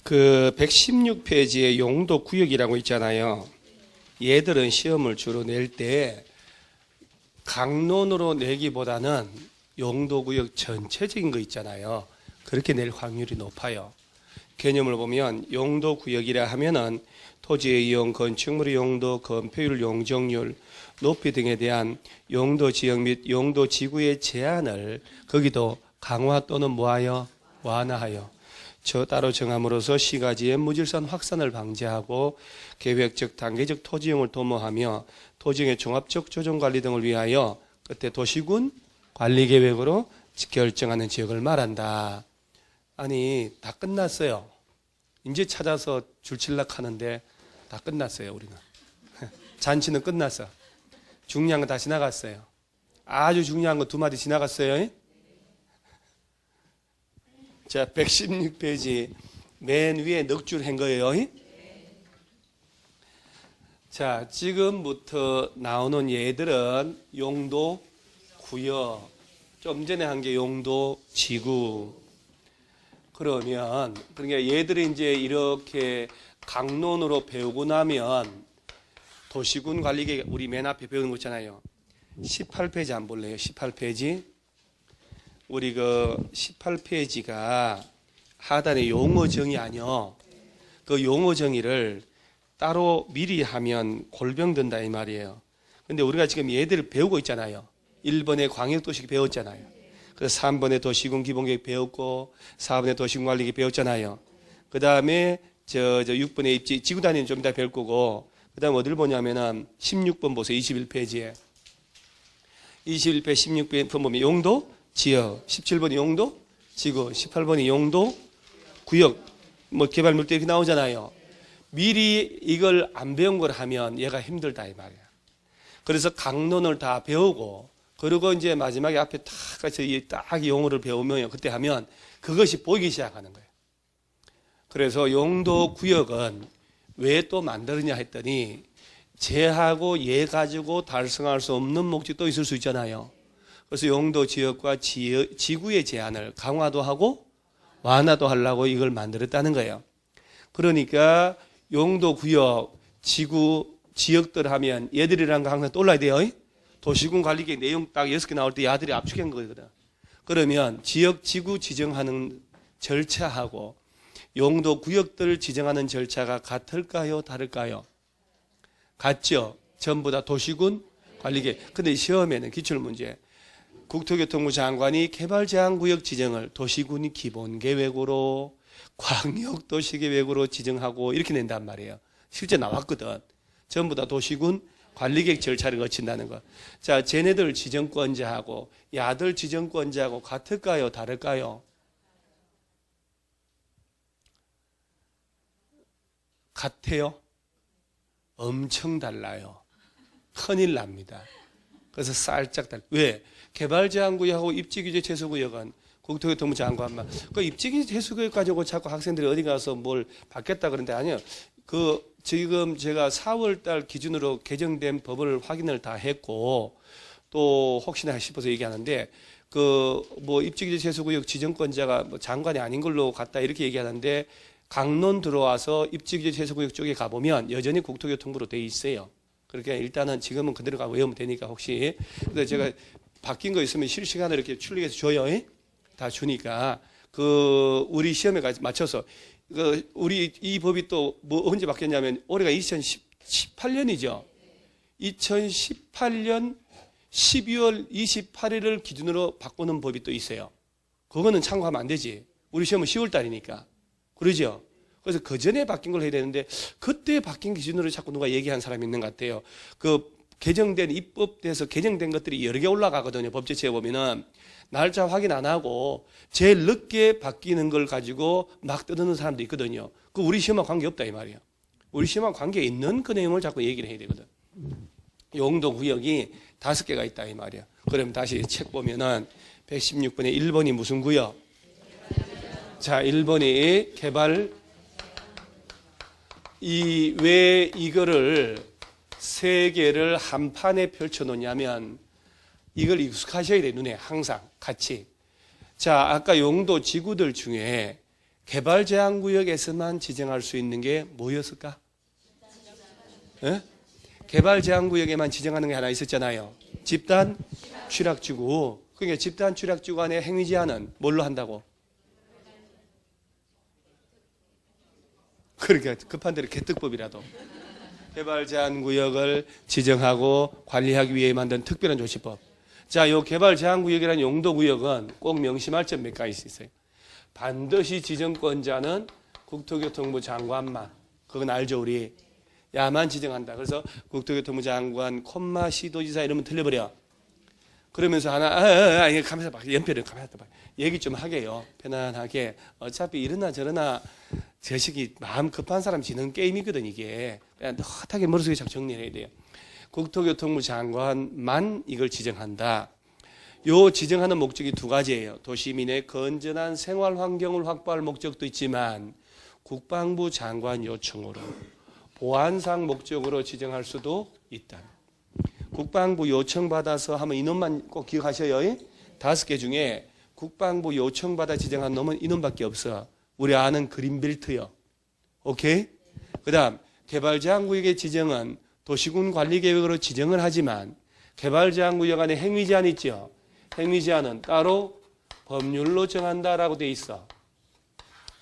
그 116페이지에 용도 구역이라고 있잖아요. 얘들은 시험을 주로 낼 때 강론으로 내기보다는 용도 구역 전체적인 거 있잖아요. 그렇게 낼 확률이 높아요. 개념을 보면 용도 구역이라 하면은 토지의 이용, 건축물의 용도, 건폐율, 용적률, 높이 등에 대한 용도 지역 및 용도 지구의 제한을 거기도 강화 또는 뭐하여? 완화하여 따로 정함으로써 시가지의 무질서한 확산을 방지하고 계획적 단계적 토지용을 도모하며 토지용의 종합적 조정관리 등을 위하여 그때 도시군 관리계획으로 결정하는 지역을 말한다. 아니 다 끝났어요. 이제 찾아서 줄칠락 하는데 다 끝났어요. 우리는 잔치는 끝났어. 중요한 거 다 지나갔어요. 아주 중요한 거 두 마디 지나갔어요. 자, 116페이지 맨 위에 넉 줄 한 거예요. 자, 지금부터 나오는 얘들은 용도 구역, 좀 전에 한 게 용도 지구. 그러니까 얘들이 이제 이렇게 강론으로 배우고 나면 도시군 관리계획, 우리 맨 앞에 배우는 거 있잖아요. 18페이지 안 볼래요? 18페이지. 우리 그 18페이지가 하단에 용어 정의 아니요. 그 용어 정의를 따로 미리 하면 골병 든다 이 말이에요. 근데 우리가 지금 얘들을 배우고 있잖아요. 1번에 광역도시 배웠잖아요. 그래서 3번에 도시군 기본계획 배웠고 4번에 도시군 관리계획 배웠잖아요. 그 다음에 저 6번에 입지 지구 단위는 좀 이따 배울 거고, 그 다음에 어디를 보냐면은 16번 보세요. 21페이지에 21페이지 16번 보면 용도 지역, 17번이 용도 지구, 18번이 용도 구역, 뭐 개발 물대 이렇게 나오잖아요. 미리 이걸 안 배운 걸 하면 얘가 힘들다 이 말이야. 그래서 강론을 다 배우고 그리고 이제 마지막에 앞에 딱 같이 딱 용어를 배우면 그때 하면 그것이 보이기 시작하는 거예요. 그래서 용도 구역은 왜 또 만들었냐 했더니 쟤하고 얘 가지고 달성할 수 없는 목적도 있을 수 있잖아요. 그래서 용도 지역과 지구의 제한을 강화도 하고 완화도 하려고 이걸 만들었다는 거예요. 그러니까 용도 구역, 지구, 지역들 하면 얘들이란 거 항상 떠올라야 돼요. 도시군 관리계획 내용 딱 6개 나올 때 얘들이 압축한 거거든. 그러면 지역, 지구 지정하는 절차하고 용도 구역들 지정하는 절차가 같을까요? 다를까요? 같죠. 전부 다 도시군 관리계획. 근데 시험에는 기출문제 국토교통부 장관이 개발제한구역 지정을 도시군이 기본계획으로 광역도시계획으로 지정하고 이렇게 낸단 말이에요. 실제 나왔거든. 전부 다 도시군 관리계획 절차를 거친다는 거. 자, 쟤네들 지정권자하고 야들 지정권자하고 같을까요? 다를까요? 같아요? 엄청 달라요. 큰일 납니다. 그래서 살짝 달라요. 왜? 개발제한구역하고 입지규제 최소구역은 국토교통부 장관만 그 입지규제 최소구역 가지고 자꾸 학생들이 어디 가서 뭘 받겠다 그러는데 아니요. 그 지금 제가 4월 달 기준으로 개정된 법을 확인을 다 했고 또 혹시나 싶어서 얘기하는데 그 뭐 입지규제 최소구역 지정권자가 뭐 장관이 아닌 걸로 갔다 이렇게 얘기하는데 강론 들어와서 입지규제 최소구역 쪽에 가보면 여전히 국토교통부로 돼 있어요. 그러니까 일단은 지금은 그대로 가고 외우면 되니까 혹시 근데 제가 바뀐 거 있으면 실시간으로 이렇게 출력해서 줘요. 다 주니까 그 우리 시험에 맞춰서 그 우리 이 법이 또 뭐 언제 바뀌었냐면 올해가 2018년이죠. 2018년 12월 28일을 기준으로 바꾸는 법이 또 있어요. 그거는 참고하면 안 되지. 우리 시험은 10월 달이니까. 그러죠? 그래서 그 전에 바뀐 걸 해야 되는데 그때 바뀐 기준으로 자꾸 누가 얘기한 사람이 있는 것 같아요. 그 개정된 입법돼서 개정된 것들이 여러 개 올라가거든요. 법제처에 보면은 날짜 확인 안 하고 제일 늦게 바뀌는 걸 가지고 막 떠드는 사람도 있거든요. 그 우리 시험하고 관계없다 이 말이에요. 우리 시험하고 관계 있는 그 내용을 자꾸 얘기를 해야 되거든. 용도 구역이 5개가 있다 이 말이에요. 그럼 다시 책 보면은 116번에 1번이 무슨 구역? 자, 1번이 개발. 왜 이거를 3개를 한 판에 펼쳐 놓냐면 이걸 익숙하셔야 돼요. 눈에 항상 같이. 자, 아까 용도 지구들 중에 개발제한구역에서만 지정할 수 있는 게 뭐였을까? 예? 개발제한구역에만 지정하는 게 하나 있었잖아요. 집단 취락지구. 그러니까 집단 취락지구 안에 행위 제한은 뭘로 한다고? 그러니까 급한 대로 개특법이라도 개발제한구역을 지정하고 관리하기 위해 만든 특별한 조치법. 자, 요 개발제한구역이라는 용도구역은 꼭 명심할 점 몇 가지 있어요. 반드시 지정권자는 국토교통부 장관만. 그건 알죠, 우리. 야만 지정한다. 그래서 국토교통부 장관, 시도지사 이러면 틀려버려. 그러면서 하나, 가만있어 봐. 연필을 가만있어 봐. 얘기 좀 하게요. 편안하게. 어차피 이러나 저러나 저식이 마음 급한 사람 지는 게임이거든, 이게. 그냥 헛하게 머릿속에 잘 정리해야 돼요. 국토교통부 장관만 이걸 지정한다. 요 지정하는 목적이 두 가지예요. 도시민의 건전한 생활 환경을 확보할 목적도 있지만 국방부 장관 요청으로 보안상 목적으로 지정할 수도 있다. 국방부 요청받아서 하면 인원만 꼭 기억하셔요. 5개 중에 국방부 요청받아 지정한 놈은 인원밖에 없어. 우리 아는 그린벨트요. 오케이? 그 다음 개발제한구역의 지정은 도시군 관리계획으로 지정을 하지만 개발제한구역 안에 행위제한 있죠. 행위제한은 따로 법률로 정한다라고 돼 있어.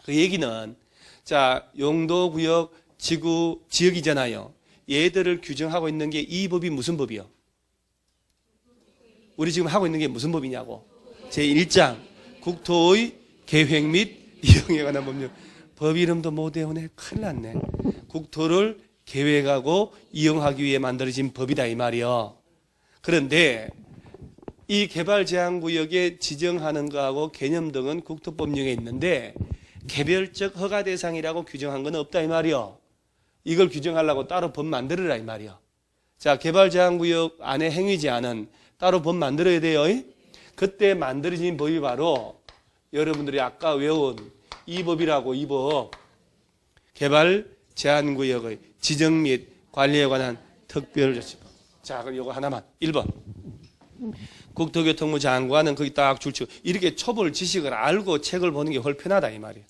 그 얘기는 자 용도구역 지구 지역이잖아요. 얘들을 규정하고 있는 게 이 법이 무슨 법이요? 우리 지금 하고 있는 게 무슨 법이냐고. 제1장 국토의 계획 및 이용에 관한 법률. 법 이름도 못 외우네. 큰일 났네. 국토를 계획하고 이용하기 위해 만들어진 법이다 이 말이요. 그런데 이 개발제한구역에 지정하는 거하고 개념 등은 국토법령에 있는데 개별적 허가 대상이라고 규정한 건 없다 이 말이요. 이걸 규정하려고 따로 법 만들어라 이 말이요. 자, 개발제한구역 안에 행위 제한은 따로 법 만들어야 돼요. 그때 만들어진 법이 바로 여러분들이 아까 외운 이 법이라고. 이 법. 개발제한구역의 지정 및 관리에 관한 특별조치법. 자, 그럼 이거 하나만. 1번. 국토교통부 장관은 거기 딱 줄치고 이렇게 초볼 지식을 알고 책을 보는 게 훨 편하다 이 말이에요.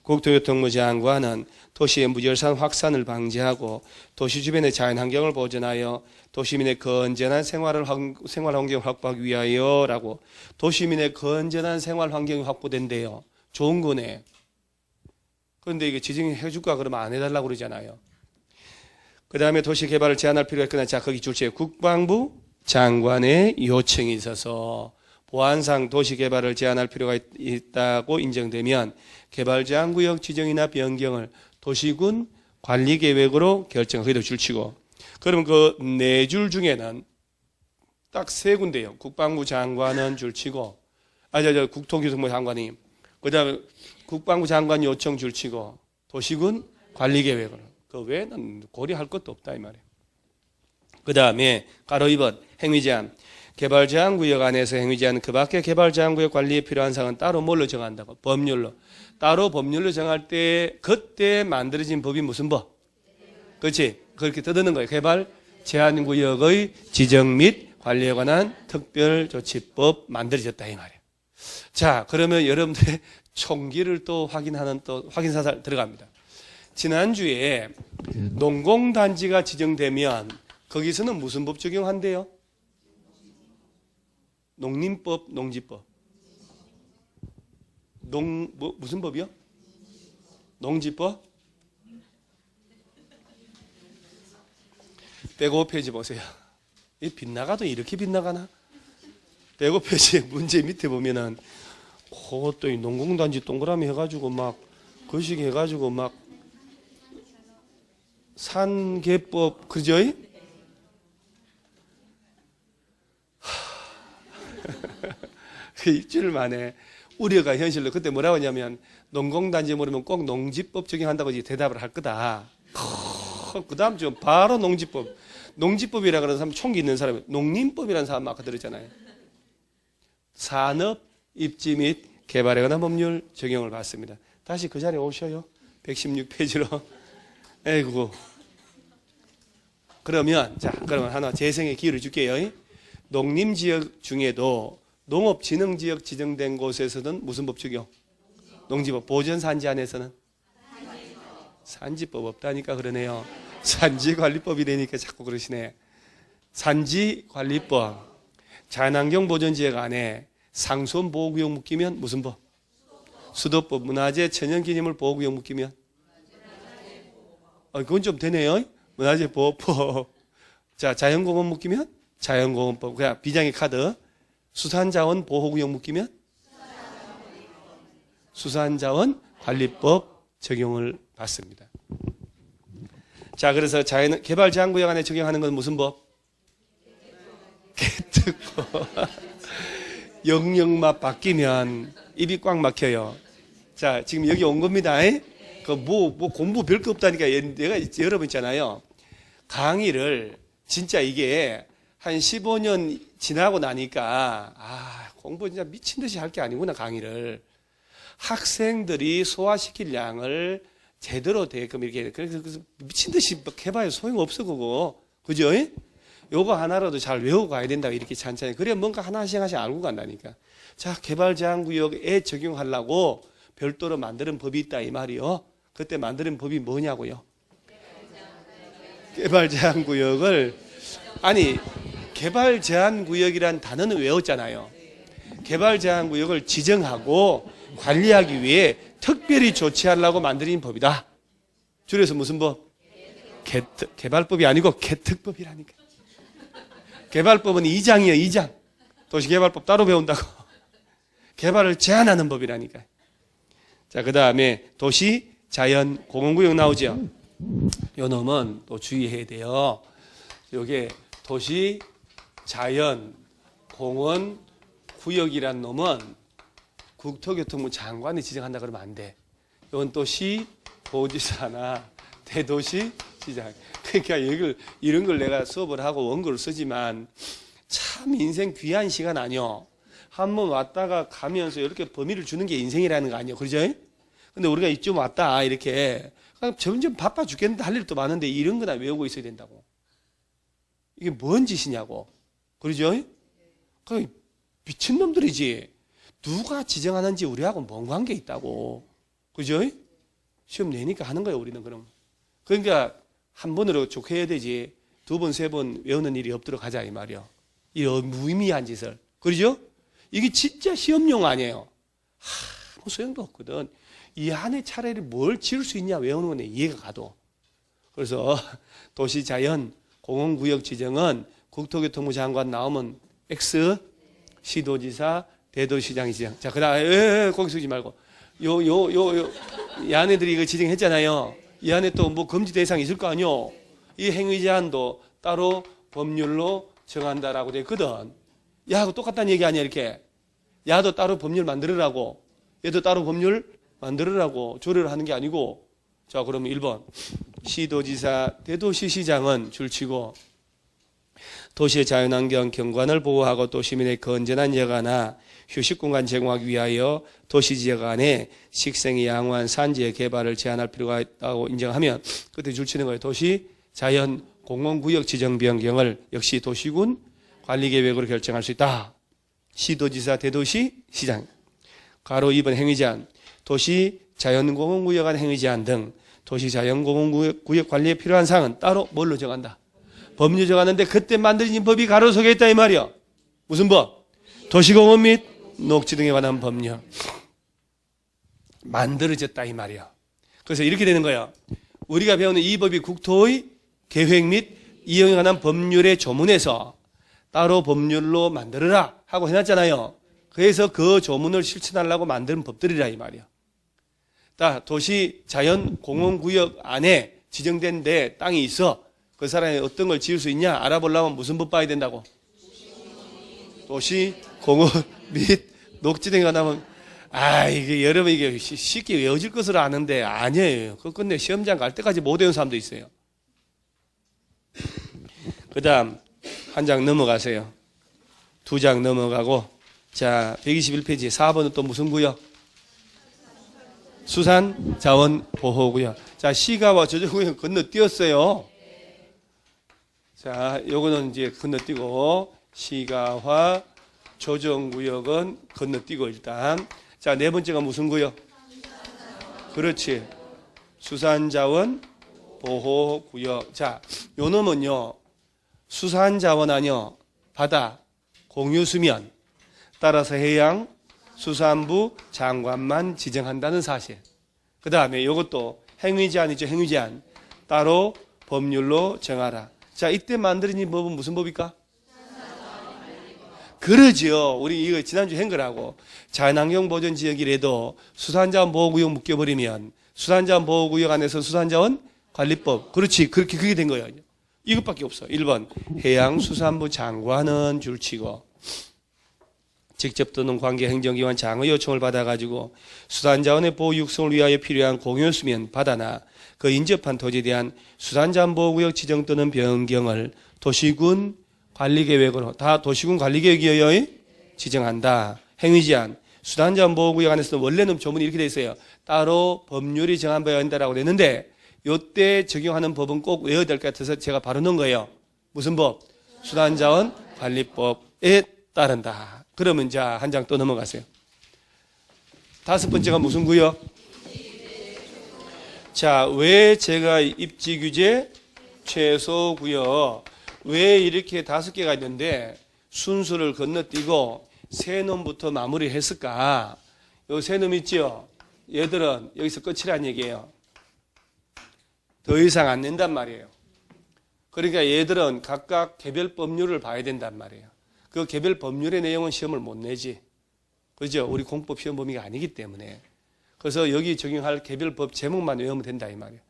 국토교통부 장관은 도시의 무절산 확산을 방지하고 도시 주변의 자연환경을 보존하여 도시민의 건전한 생활환경을 확보하기 위하여라고. 도시민의 건전한 생활환경이 확보된대요. 좋은 거네. 그런데 이게 지정해 줄까 그러면 안 해달라고 그러잖아요. 그 다음에 도시개발을 제한할 필요가 있거나 자 거기 줄지에 국방부 장관의 요청이 있어서 보안상 도시개발을 제한할 필요가 있다고 인정되면 개발제한구역 지정이나 변경을 도시군 관리계획으로 결정하기도 줄치고. 그럼 그 네 줄 중에는 딱 세 군데요. 국방부 장관은 줄치고, 국토교통부 장관이, 그 다음에 국방부 장관 요청 줄치고, 도시군 관리계획으로. 그 외에는 고려할 것도 없다 이 말이에요. 그 다음에 가로 2번 행위제한. 개발제한구역 안에서 행위제한 그 밖에 개발제한구역 관리에 필요한 사항은 따로 뭘로 정한다고? 법률로. 따로 법률로 정할 때 그때 만들어진 법이 무슨 법? 그렇지? 그렇게 떠드는 거예요. 개발제한구역의 지정 및 관리에 관한 특별조치법 만들어졌다 이 말이에요. 자, 그러면 여러분들의 총기를 또 확인하는 또 확인사살 들어갑니다. 지난주에 농공단지가 지정되면 거기서는 무슨 법 적용한대요? 농림법, 농지법. 무슨 법이요? 농지법? 105페이지 보세요. 이 빗나가도 이렇게 빗나가나? 105페이지 문제 밑에 보면은 그것도 이 농공단지 동그라미 해가지고 막 거시기 해가지고 막 산개법 그죠? 일주일 만에 우려가 현실로. 그때 뭐라고 하냐면 농공단지 모르면 꼭 농지법 적용한다고 대답을 할 거다. 그 다음 주 바로 농지법. 농지법이라 그러는 사람 총기 있는 사람이 농림법이라는 사람 아까 들었잖아요. 산업, 입지 및 개발에 관한 법률 적용을 받습니다. 다시 그 자리에 오셔요. 116페이지로. 에이구. 그러면 하나 재생의 기회를 줄게요. 농림지역 중에도 농업진흥지역 지정된 곳에서는 무슨 법 적용? 농지법. 보전산지 안에서는 산지법 없다니까 그러네요. 산지관리법이 되니까 자꾸 그러시네. 산지관리법. 자연환경보전지역 안에 상수원보호구역 묶이면 무슨 법? 수도법. 문화재 천연기념물 보호구역 묶이면? 그건 좀 되네요. 문화재 보호법. 자, 자연공원 묶이면? 자연공원법. 그냥 비장의 카드. 수산자원 보호구역 묶이면? 수산자원관리법 적용을 받습니다. 자, 그래서 개발제한구역 안에 적용하는 건 무슨 법? 개특법. 영역만 바뀌면 입이 꽉 막혀요. 자, 지금 여기 온 겁니다. 뭐 공부 별거 없다니까. 내가 여러 번 있잖아요. 강의를 진짜 이게 한 15년 지나고 나니까 공부 진짜 미친 듯이 할 게 아니구나. 강의를 학생들이 소화시킬 양을 제대로 되게끔 이렇게 그래서 미친 듯이 해봐야 소용 없어 그거. 그죠? 요거 하나라도 잘 외우고 가야 된다. 이렇게 찬찬히. 그래야 뭔가 하나씩 알고 간다니까. 자, 개발제한구역에 적용하려고 별도로 만드는 법이 있다 이 말이요. 그때 만드는 법이 뭐냐고요? 개발제한구역을 개발제한구역이란 단어는 외웠잖아요. 개발제한구역을 지정하고 관리하기 위해 특별히 조치하려고 만드는 법이다. 줄여서 무슨 법? 개발법이 아니고 개특법이라니까. 개발법은 2장이에요. 2장. 도시개발법 따로 배운다고. 개발을 제한하는 법이라니까. 자, 그 다음에 도시 자연 공원구역 나오죠. 요 놈은 또 주의해야 돼요. 요게 도시 자연 공원 구역이란 놈은 국토교통부 장관이 지정한다 그러면 안 돼. 이건 또 시도지사나 대도시시장. 그러니까 이런 걸 내가 수업을 하고 원고를 쓰지만 참 인생 귀한 시간 아니요. 한번 왔다가 가면서 이렇게 범위를 주는 게 인생이라는 거 아니에요. 그러죠? 근데 우리가 이쯤 왔다 이렇게 점점 바빠 죽겠는데 할 일도 많은데 이런 거나 외우고 있어야 된다고. 이게 뭔 짓이냐고. 그러죠? 그 미친놈들이지. 누가 지정하는지 우리하고 뭔 관계 있다고. 그죠? 시험 내니까 하는 거예요, 우리는 그럼. 그러니까 한 번으로 쭉 해야 되지. 두 번, 세 번 외우는 일이 없도록 하자, 이 말이요. 이 무의미한 짓을. 그러죠? 이게 진짜 시험용 아니에요. 아무 소용도 없거든. 이 안에 차라리 뭘 지을 수 있냐 외우는 건 이해가 가도. 그래서 도시자연 공원구역 지정은 국토교통부 장관 나오면 X, 시도지사, 대도시장이 지정. 자, 그 다음에, 거기 서지 말고. 이 아내들이 이거 지정했잖아요. 이 안에 또 뭐 금지 대상이 있을 거 아니요. 이 행위 제한도 따로 법률로 정한다라고 돼 있거든. 야하고 똑같다는 얘기 아니야, 이렇게. 야도 따로 법률 만들으라고. 얘도 따로 법률 만들으라고 조례를 하는 게 아니고. 자, 그러면 1번. 시도지사, 대도시시장은 줄치고 도시의 자연환경 경관을 보호하고 또 시민의 건전한 여가나 휴식공간 제공하기 위하여 도시지역 안에 식생이 양호한 산지의 개발을 제한할 필요가 있다고 인정하면 그때 줄치는 거예요. 도시 자연 공원구역 지정 변경을 역시 도시군 관리계획으로 결정할 수 있다. 시도지사 대도시 시장. 가로 2번 행위제한. 도시 자연공원구역 안 행위제한 등 도시 자연공원구역 관리에 필요한 사항은 따로 뭘로 정한다? 법률 정하는데 그때 만들어진 법이 가로 속에 있다 이 말이야. 무슨 법? 도시공원 및 녹지 등에 관한 법률. 만들어졌다 이 말이야. 그래서 이렇게 되는 거야. 우리가 배우는 이 법이 국토의 계획 및 이용에 관한 법률의 조문에서 따로 법률로 만들어라 하고 해놨잖아요. 그래서 그 조문을 실천하려고 만든 법들이라 이 말이야. 도시 자연 공원구역 안에 지정된 데 땅이 있어. 그 사람이 어떤 걸 지을 수 있냐 알아보려면 무슨 법 봐야 된다고? 도시 공원 및 녹지 등에 관하면 이게 여러분 이게 쉽게 외워질 것으로 아는데 아니에요. 그거 끝내 시험장 갈 때까지 못 외운 사람도 있어요. 그 다음 한 장 넘어가세요. 2장 넘어가고 자 121페이지 4번은 또 무슨 구역? 수산자원보호구역. 자 시가와 조정구역 건너뛰었어요. 자 요거는 이제 건너뛰고 시가와 조정구역은 건너뛰고 일단 자 네 번째가 무슨 구역? 그렇지. 수산자원 보호구역. 자, 요 놈은요, 수산자원 아니요, 바다, 공유수면, 따라서 해양, 수산부 장관만 지정한다는 사실. 그 다음에 요것도 행위제한이죠, 행위제한. 따로 법률로 정하라. 자, 이때 만들어진 법은 무슨 법일까? 그러죠. 우리 이거 지난주에 한 거라고. 자연환경 보전 지역이라도 수산자원 보호구역 묶여버리면 수산자원 보호구역 안에서 수산자원 관리법. 그렇지. 그렇게 된 거예요. 이것밖에 없어. 1번 해양수산부 장관은 줄치고 직접 또는 관계 행정기관 장의 요청을 받아가지고 수산자원의 보호 육성을 위하여 필요한 공유수면 바다나 그 인접한 토지에 대한 수산자원 보호구역 지정 또는 변경을 도시군 관리계획으로 다 도시군 관리계획이어야 지정한다. 행위제한 수산자원 보호구역 안에서는 원래는 조문이 이렇게 돼 있어요. 따로 법률이 정한 바에 한다라고 됐는데 이때 적용하는 법은 꼭 외워야 될 것 같아서 제가 바로 넣은 거예요. 무슨 법? 수산자원 관리법에 따른다. 그러면 자, 한 장 또 넘어가세요. 5번째가 무슨 구역? 자, 왜 제가 입지규제 최소구역 왜 이렇게 5개가 있는데 순서를 건너뛰고 세 놈부터 마무리했을까? 요 세 놈 있죠? 얘들은 여기서 끝이란 얘기예요. 더 이상 안 낸단 말이에요. 그러니까 얘들은 각각 개별 법률을 봐야 된단 말이에요. 그 개별 법률의 내용은 시험을 못 내지. 그죠? 우리 공법 시험 범위가 아니기 때문에. 그래서 여기 적용할 개별 법 제목만 외우면 된다 이 말이에요.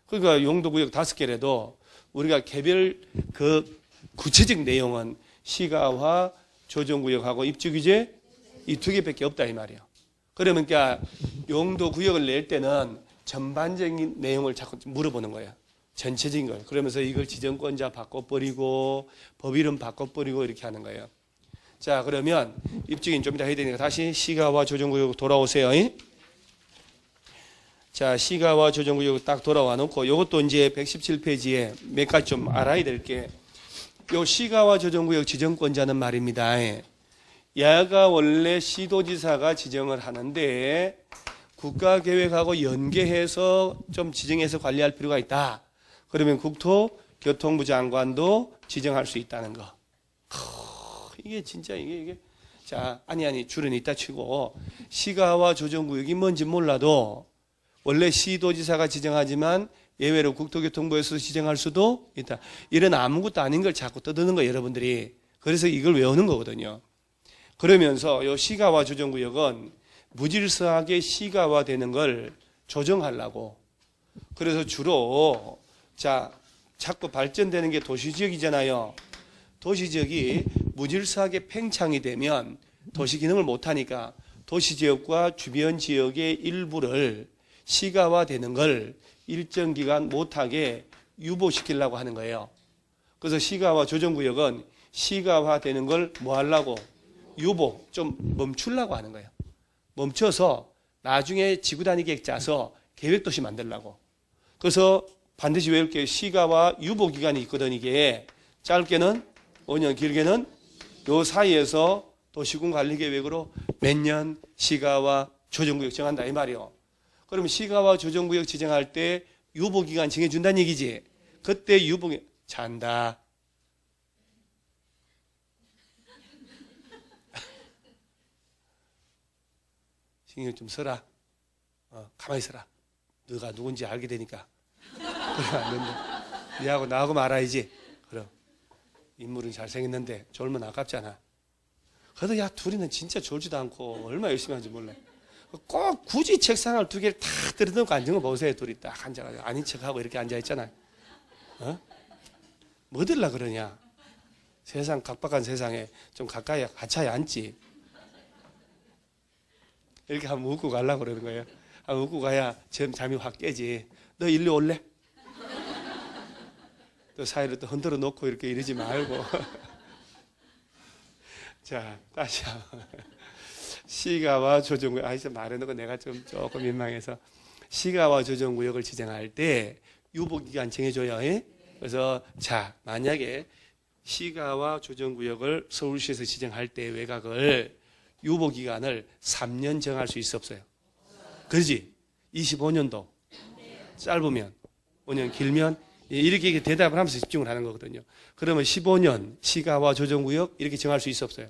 그러니까 용도구역 5개라도 우리가 개별 그 구체적 내용은 시가화, 조정구역하고 입지규제 이 2개밖에 없다 이 말이에요. 그러면 그러니까 용도구역을 낼 때는 전반적인 내용을 자꾸 물어보는 거예요. 전체적인 걸. 그러면서 이걸 지정권자 바꿔버리고 법 이름 바꿔버리고 이렇게 하는 거예요. 자, 그러면 입증인 좀 이따 해야 되니까 다시 시가와 조정구역 돌아오세요. 자, 시가와 조정구역 딱 돌아와 놓고 이것도 이제 117페이지에 몇 가지 좀 알아야 될 게 요 시가와 조정구역 지정권자는 말입니다. 얘가 원래 시도지사가 지정을 하는데 국가계획하고 연계해서 좀 지정해서 관리할 필요가 있다. 그러면 국토교통부 장관도 지정할 수 있다는 거. 이게 진짜 이게 자, 아니 줄은 있다 치고 시가와 조정구역이 뭔지 몰라도 원래 시도지사가 지정하지만 예외로 국토교통부에서 지정할 수도 있다. 이런 아무것도 아닌 걸 자꾸 떠드는 거예요, 여러분들이. 그래서 이걸 외우는 거거든요. 그러면서 이 시가와 조정구역은 무질서하게 시가화되는 걸 조정하려고. 그래서 주로 자, 자꾸 발전되는 게 도시지역이잖아요. 도시지역이 무질서하게 팽창이 되면 도시 기능을 못하니까 도시지역과 주변 지역의 일부를 시가화되는 걸 일정 기간 못하게 유보시키려고 하는 거예요. 그래서 시가와 조정구역은 시가화되는 걸 뭐 하려고? 유보, 좀 멈추려고 하는 거예요. 멈춰서 나중에 지구단위 계획 짜서 계획도시 만들려고. 그래서 반드시 외울 게 시가와 유보 기간이 있거든. 이게 짧게는 5년, 길게는 요 사이에서 도시군 관리 계획으로 몇 년 시가와 조정구역 정한다 이 말이요. 그러면 시가와 조정구역 지정할 때 유보 기간 정해준다는 얘기지. 그때 유보 잔다. 신경 좀 써라. 가만히 있어라. 너가 누군지 알게 되니까. 그러면 안 된다. 니하고 나하고 말아야지. 그럼. 인물은 잘생겼는데 졸면 아깝잖아. 그래도 야 둘이는 진짜 졸지도 않고 얼마나 열심히 하는지 몰라. 꼭 굳이 책상을 2개를 다 들여놓고 앉은 거 보세요. 둘이 딱 앉아가지고 아닌 척하고 이렇게 앉아있잖아요. 뭐들라 그러냐. 세상 각박한 세상에 좀 가까이 같이 앉지. 이렇게 한번 웃고 가려고 그러는 거예요. 한번 웃고 가야 잠이 확 깨지. 너 일로 올래? 또 사이를 또 흔들어 놓고 이렇게 이러지 말고. 자, 다시 한번. 시가와 조정구역, 이제 말해놓고 내가 조금 민망해서. 시가와 조정구역을 지정할 때 유보기간 정해줘요. 그래서, 자, 만약에 시가와 조정구역을 서울시에서 지정할 때 외곽을 유보기간을 3년 정할 수 있어 없어요? 그러지? 25년도. 짧으면 5년, 길면 이렇게 대답을 하면서 집중을 하는 거거든요. 그러면 15년 시가와 조정구역 이렇게 정할 수 있어 없어요?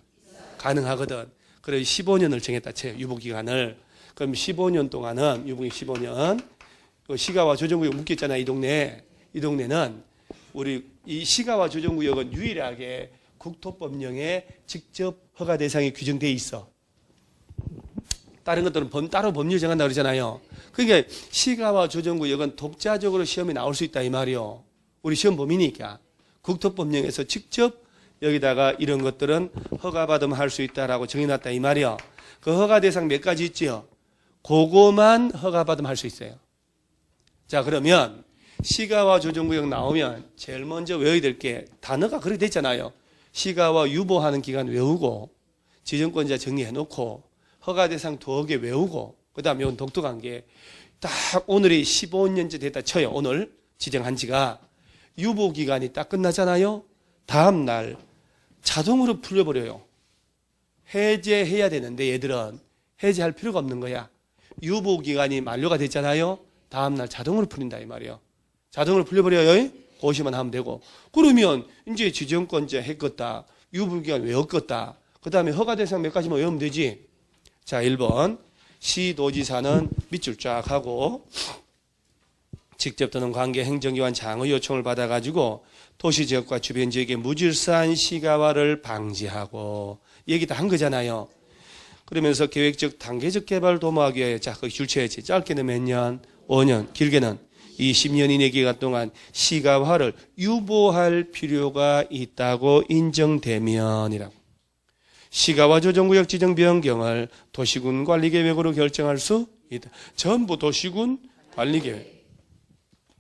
가능하거든. 그래서 15년을 정했다 쳐요. 유보기간을. 그럼 15년 동안은 유보기 15년 시가와 조정구역 묶였잖아요. 이 동네에. 이 동네는 우리 이 시가와 조정구역은 유일하게 국토법령에 직접 허가 대상이 규정돼 있어. 다른 것들은 따로 법률 정한다 그러잖아요. 그러니까 시가와 조정구역은 독자적으로 시험에 나올 수 있다 이 말이요. 우리 시험 범위니까 국토법령에서 직접 여기다가 이런 것들은 허가받으면 할 수 있다라고 정해놨다 이 말이요. 그 허가 대상 몇 가지 있지요. 그거만 허가받으면 할 수 있어요. 자, 그러면 시가와 조정구역 나오면 제일 먼저 외워야 될 게 단어가 그렇게 됐잖아요. 시가와 유보하는 기간 외우고 지정권자 정리해놓고 허가 대상 2개 외우고 그 다음에 이건 독특한 게 딱 오늘이 15년째 됐다 쳐요. 오늘 지정한 지가 유보기간이 딱 끝나잖아요. 다음 날 자동으로 풀려버려요. 해제해야 되는데 얘들은 해제할 필요가 없는 거야. 유보기간이 만료가 됐잖아요. 다음 날 자동으로 풀린다 이 말이에요. 자동으로 풀려버려요. 고시만 하면 되고. 그러면 이제 지정권자 했겠다. 유보기간 외웠겠다. 그 다음에 허가 대상 몇 가지만 외우면 되지. 자, 1번 시도지사는 밑줄 쫙 하고 직접 또는 관계 행정기관 장의 요청을 받아가지고 도시지역과 주변 지역의 무질서한 시가화를 방지하고 얘기 다 한 거잖아요. 그러면서 계획적 단계적 개발 도모하기 위해 자, 거기 줄쳐야지. 짧게는 몇 년? 5년. 길게는 20년 이내 기간 동안 시가화를 유보할 필요가 있다고 인정되면이라고. 시가와 조정구역 지정 변경을 도시군 관리계획으로 결정할 수 있다. 전부 도시군 관리계획.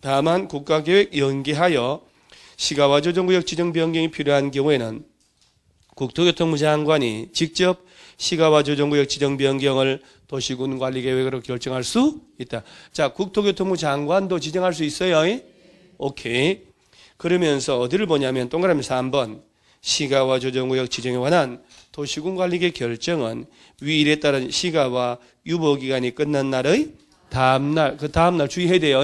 다만 국가계획 연계하여 시가와 조정구역 지정 변경이 필요한 경우에는 국토교통부 장관이 직접 시가와 조정구역 지정 변경을 도시군 관리계획으로 결정할 수 있다. 자, 국토교통부 장관도 지정할 수 있어요. 오케이. 그러면서 어디를 보냐면 동그라미 3번 시가와 조정구역 지정에 관한 도시군 관리계획 결정은 위 일에 따른 시가와 유보기간이 끝난 날의 다음날, 그 다음날 주의해야 돼요.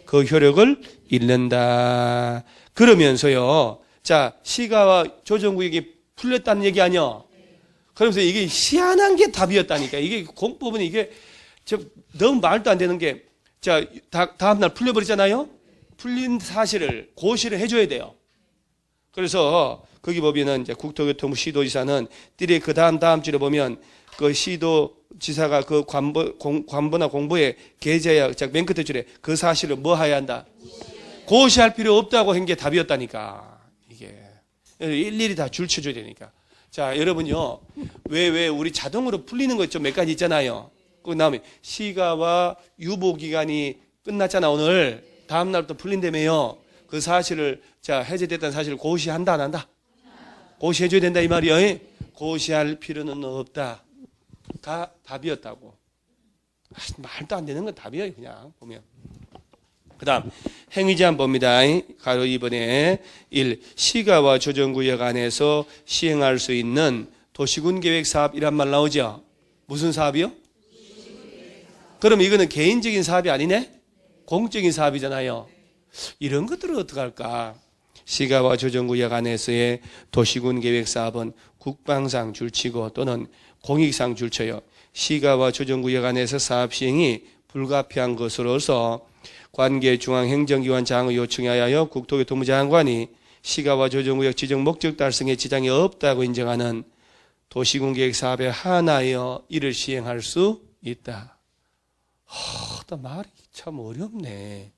그 효력을 잃는다. 그러면서요. 자, 시가와 조정구역이 풀렸다는 얘기 아니야. 그러면서 이게 희한한 게 답이었다니까. 이게 공법은 이게 너무 말도 안 되는 게, 자, 다음날 풀려버리잖아요. 풀린 사실을 고시를 해줘야 돼요. 그래서 거기 보면은 이제 국토교통부 시도지사는 띠리 그 다음 줄에 보면 그 시도지사가 그 관보나 공보에 게재해야 맨 끝에 줄에 그 사실을 뭐 해야 한다? 고시할 필요 없다고 한 게 답이었다니까. 이게 일일이 다 줄 쳐줘야 되니까. 자, 여러분요. 왜 우리 자동으로 풀리는 거 좀 몇 가지 있잖아요. 그 다음에 시가와 유보기간이 끝났잖아 오늘. 다음 날부터 풀린다며요. 그 사실을 자 해제됐다는 사실을 고시한다 안 한다? 고시해줘야 된다 이 말이에요. 고시할 필요는 없다. 다 답이었다고. 말도 안 되는 건 답이에요 그냥 보면. 그 다음 행위제한 봅니다. 가로 2번에 1. 시가와 조정구역 안에서 시행할 수 있는 도시군계획사업 이란 말 나오죠. 무슨 사업이요? 그럼 이거는 개인적인 사업이 아니네? 공적인 사업이잖아요. 이런 것들은 어떡할까? 시가와 조정구역 안에서의 도시군계획사업은 국방상 줄치고 또는 공익상 줄쳐요. 시가와 조정구역 안에서 사업 시행이 불가피한 것으로서 관계 중앙행정기관 장의 요청에 하여 국토교통부 장관이 시가와 조정구역 지정 목적 달성에 지장이 없다고 인정하는 도시군계획 사업에 한하여 이를 시행할 수 있다. 또 말이 참 어렵네.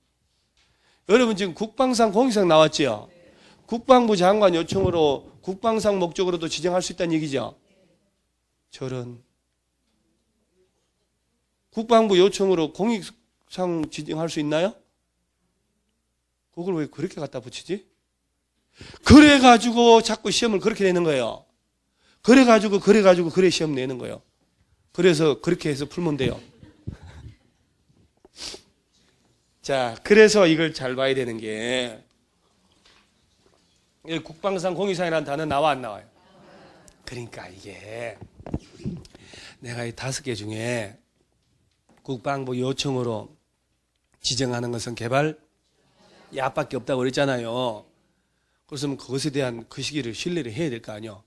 여러분 지금 국방상 공익상 나왔죠? 국방부 장관 요청으로 국방상 목적으로도 지정할 수 있다는 얘기죠? 저런 국방부 요청으로 공익상 지정할 수 있나요? 그걸 왜 그렇게 갖다 붙이지? 그래가지고 자꾸 시험을 그렇게 내는 거예요. 그래가지고 그래 시험 내는 거예요. 그래서 그렇게 해서 풀면 돼요. 자, 그래서 이걸 잘 봐야 되는 게 국방상 공익상이라는 단어 나와 안 나와요? 그러니까 이게 내가 이 5개 중에 국방부 요청으로 지정하는 것은 개발 야밖에 없다고 그랬잖아요. 그렇으면 그것에 대한 그 시기를 신뢰를 해야 될 거 아니에요.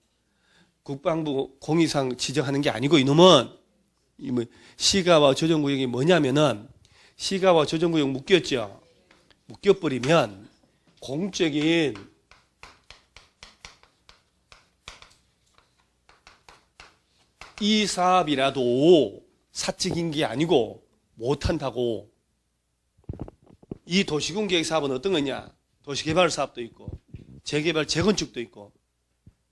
국방부 공의상 지정하는 게 아니고 이놈은 시가와 조정구역이 뭐냐면은 시가와 조정구역 묶였죠. 묶여버리면 공적인 이 사업이라도 사적인 게 아니고 못한다고. 이 도시군계획 사업은 어떤 거냐? 도시개발 사업도 있고 재개발 재건축도 있고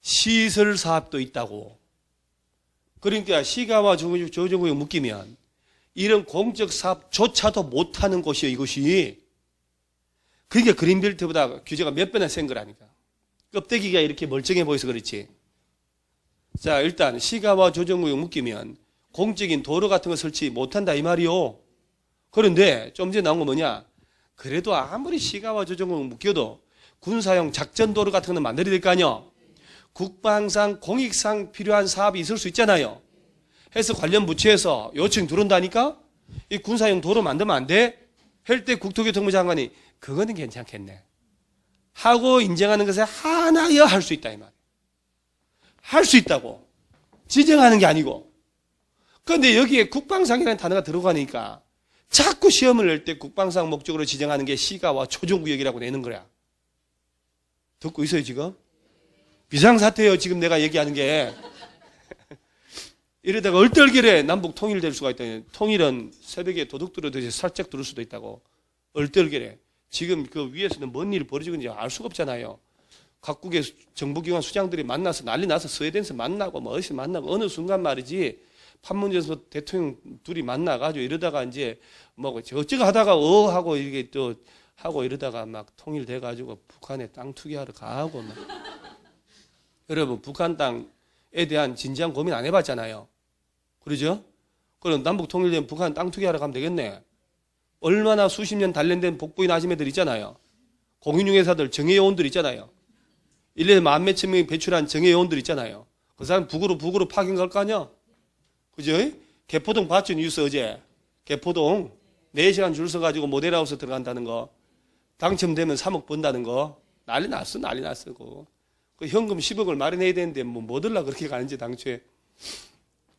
시설 사업도 있다고. 그러니까 시가와 조정구역 묶이면 이런 공적 사업조차도 못하는 곳이요, 이것이. 그러니까 그린벨트보다 규제가 몇 배나 센 거라니까. 껍데기가 이렇게 멀쩡해 보여서 그렇지. 자, 일단 시가와 조정구역 묶이면 공적인 도로 같은 거 설치 못한다 이 말이요. 그런데 좀 전에 나온 거 뭐냐? 그래도 아무리 시가와 조정구역 묶여도 군사용 작전도로 같은 거 만들어야 될 거 아니요. 국방상 공익상 필요한 사업이 있을 수 있잖아요. 해서 관련 부처에서 요청 들어온다니까? 이 군사용 도로 만들면 안 돼? 할 때 국토교통부 장관이 그거는 괜찮겠네 하고 인정하는 것에 하나여 할 수 있다 이 말이에요. 할 수 있다고. 지정하는 게 아니고. 그런데 여기에 국방상이라는 단어가 들어가니까 자꾸 시험을 낼 때 국방상 목적으로 지정하는 게 시가와 조정구역이라고 내는 거야. 듣고 있어요 지금? 비상사태예요 지금 내가 얘기하는 게. 이러다가 얼떨결에 남북 통일될 수가 있다. 통일은 새벽에 도둑 들어듯이 살짝 들을 수도 있다고. 얼떨결에. 지금 그 위에서는 뭔 일이 벌어지고 있는지 알 수가 없잖아요. 각국의 정부기관 수장들이 만나서 난리 나서 스웨덴에서 만나고 뭐 어디서 만나고 어느 순간 말이지 판문점에서 대통령 둘이 만나가지고 이러다가 이제 뭐 어쩌고 하다가 하고 이게 또 하고 이러다가 막 통일돼가지고 북한에 땅 투기하러 가고 막. 여러분 북한 땅에 대한 진지한 고민 안 해봤잖아요. 그러죠? 그럼 남북 통일되면 북한 땅 투기하러 가면 되겠네. 얼마나 수십 년 단련된 복부인 아줌매들 있잖아요. 공인중개사들 정예요원들 있잖아요. 1년에 만 몇천 명이 배출한 정예요원들 있잖아요. 그 사람 북으로 파견 갈 거 아니야? 그죠? 개포동 봤죠? 뉴스 어제. 개포동 4시간 줄 서가지고 모델하우스 들어간다는 거. 당첨되면 3억 번다는 거. 난리 났어. 그 현금 10억을 마련해야 되는데 뭐 들라 그렇게 가는지 당초에.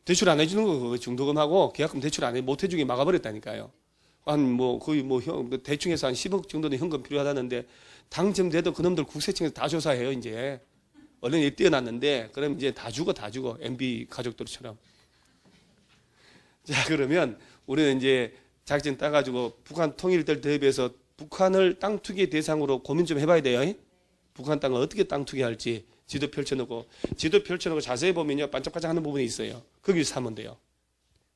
대출 안 해주는 거 그거 중도금하고 계약금 대출 못 해주게 막아버렸다니까요. 거의 대충 해서 한 10억 정도는 현금 필요하다는데 당첨돼도 그놈들 국세청에서 다 조사해요, 이제. 언론에 띄어놨는데, 그럼 이제 다 죽어. MB 가족들처럼. 자, 그러면 우리는 이제 작전 따가지고 북한 통일될 대비해서 북한을 땅 투기 대상으로 고민 좀 해봐야 돼요. 북한 땅을 어떻게 땅 투기할지 지도 펼쳐놓고 자세히 보면요, 반짝반짝 하는 부분이 있어요. 거기서 사면 돼요.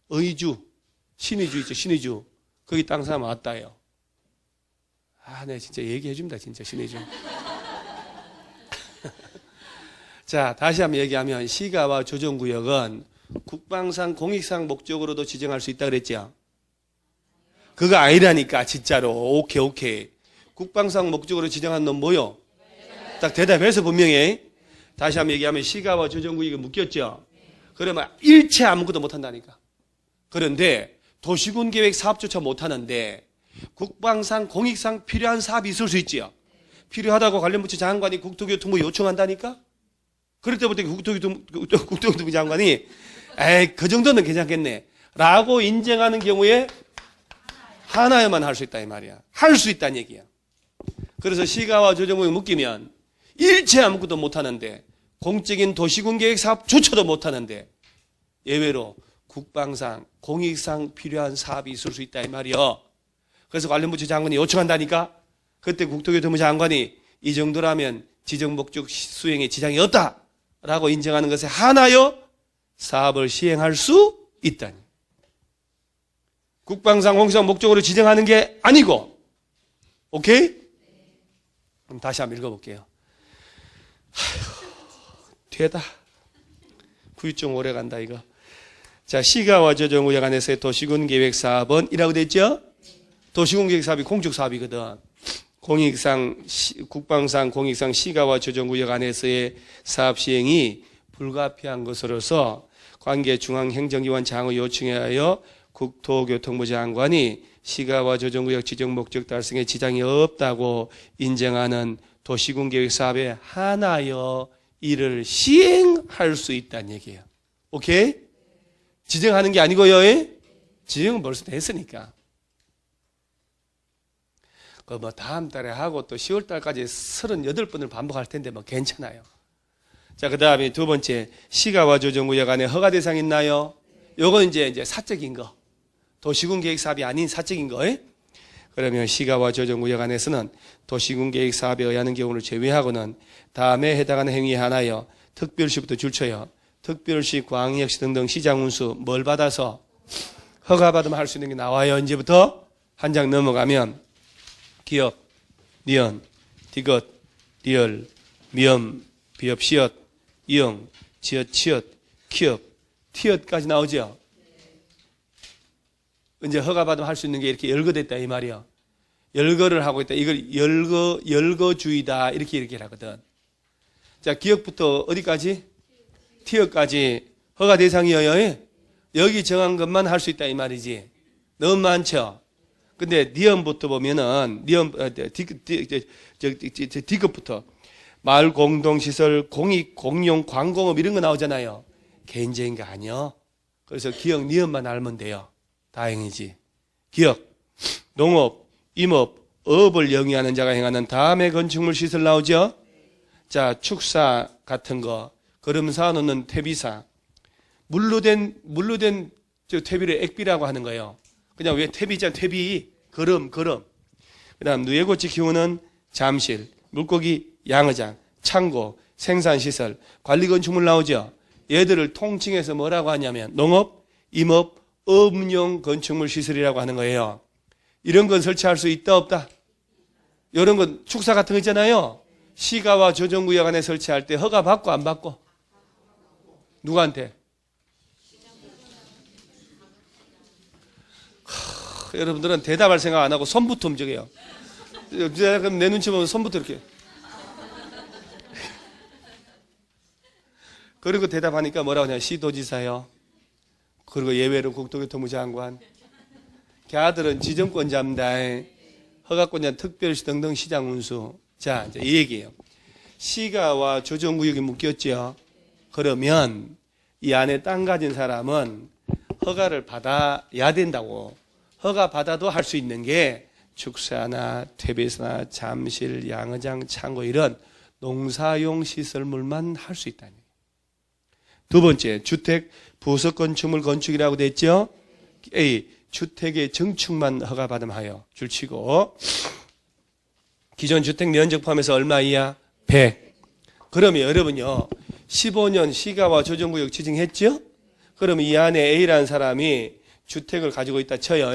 의주, 신의주 있죠, 신의주. 거기 땅 사면 왔다요. 네, 진짜 얘기해줍니다, 진짜, 신의주. 자, 다시 한번 얘기하면, 시가와 조정구역은 국방상, 공익상 목적으로도 지정할 수 있다 그랬죠? 그거 아니라니까, 진짜로. 오케이. 국방상 목적으로 지정한 놈 뭐요? 딱 대답해서 분명히. 다시 한번 얘기하면, 시가와 조정구역이 묶였죠? 그러면 일체 아무것도 못한다니까. 그런데, 도시군계획 사업조차 못하는데 국방상 공익상 필요한 사업이 있을 수 있지요. 필요하다고 관련 부처 장관이 국토교통부 요청한다니까. 그럴 때부터 국토교통부 장관이 그 정도는 괜찮겠네 라고 인정하는 경우에 하나여만 할 수 있다 이 말이야. 할 수 있다는 얘기야. 그래서 시가와 조정구역 묶이면 일체 아무것도 못하는데 공적인 도시군계획 사업조차도 못하는데 예외로 국방상, 공익상 필요한 사업이 있을 수 있다 이 말이요. 그래서 관련 부처 장관이 요청한다니까. 그때 국토교통부 장관이 이 정도라면 지정 목적 수행에 지장이 없다라고 인정하는 것에 한하여 사업을 시행할 수 있다니. 국방상, 공익상 목적으로 지정하는 게 아니고. 오케이? 그럼 다시 한번 읽어볼게요. 되다. 구유 좀 오래 간다 이거. 자, 시가와 조정구역 안에서의 도시군계획 사업은 이라고 됐죠? 도시군계획 사업이 공적 사업이거든. 공익상, 국방상, 공익상 시가와 조정구역 안에서의 사업 시행이 불가피한 것으로서 관계 중앙행정기관 장의 요청에 하여 국토교통부 장관이 시가와 조정구역 지정 목적 달성에 지장이 없다고 인정하는 도시군계획 사업에 한하여 이를 시행할 수 있다는 얘기예요. 오케이? 지정하는 게 아니고요. 지정은 벌써 됐으니까. 뭐 다음 달에 하고 또 10월 달까지 38번을 반복할 텐데 뭐 괜찮아요. 자, 그 다음에 두 번째, 시가와 조정구역 안에 허가 대상 있나요? 요건 이제 사적인 거. 도시군 계획 사업이 아닌 사적인 거. 그러면 시가와 조정구역 안에서는 도시군 계획 사업에 의하는 경우를 제외하고는 다음에 해당하는 행위에 한하여 특별시부터 줄쳐요. 특별시, 광역시 등등 시장 운수 뭘 받아서 허가받으면 할 수 있는 게 나와요. 이제부터 한 장 넘어가면 기업, 니은, 디귿, 리을, 미음, 비읍, 시엇, 이응, 지읒, 치읓, 키읔, 티읕까지 나오죠. 이제 허가받으면 할 수 있는 게 이렇게 열거됐다 이 말이야. 열거를 하고 있다. 이걸 열거주의다 이렇게 하거든. 자, 기역부터 어디까지? 티읕까지 허가 대상이어요. 여기 정한 것만 할 수 있다 이 말이지. 너무 많죠. 근데 니은부터 보면은 디귿부터 마을 공동시설, 공익, 공용, 관공업 이런 거 나오잖아요. 개인적인 거 아니요. 그래서 기역, 니은만 알면 돼요. 다행이지. 기역, 농업, 임업, 업을 영위하는 자가 행하는 다음에 건축물 시설 나오죠. 자, 축사 같은 거, 걸음 쌓아놓는 퇴비사, 물로 된 저 퇴비를 액비라고 하는 거예요. 그냥 왜 퇴비잖아, 퇴비, 걸음. 그 다음 누에고치 키우는 잠실, 물고기 양어장, 창고, 생산시설, 관리건축물 나오죠. 얘들을 통칭해서 뭐라고 하냐면 농업, 임업, 업용 건축물 시설이라고 하는 거예요. 이런 건 설치할 수 있다 없다? 이런 건 축사 같은 거 있잖아요. 시가와 조정구역 안에 설치할 때 허가 받고 안 받고? 누구한테? 여러분들은 대답할 생각 안 하고 손부터 움직여요. 그럼 내 눈치 보면 손부터 이렇게. 그리고 대답하니까 뭐라고 하냐. 시도지사요. 그리고 예외로 국토교통부 장관. 걔들은 지정권 잡니다. 허가권자 특별시 등등 시장 운수. 자, 이제 이 얘기예요. 시가와 조정구역이 묶였죠. 그러면 이 안에 땅 가진 사람은 허가를 받아야 된다고. 허가 받아도 할 수 있는 게 축사나 퇴비사나 잠실, 양어장, 창고 이런 농사용 시설물만 할 수 있다는 거예요. 두 번째, 주택 부속 건축물 건축이라고 돼 있죠. A, 주택의 증축만 허가받음 하여 줄치고 기존 주택 면적 포함해서 얼마 이하? 100. 그러면 여러분요 15년 시가와 조정구역 지정했죠? 그러면 이 안에 A라는 사람이 주택을 가지고 있다 쳐요.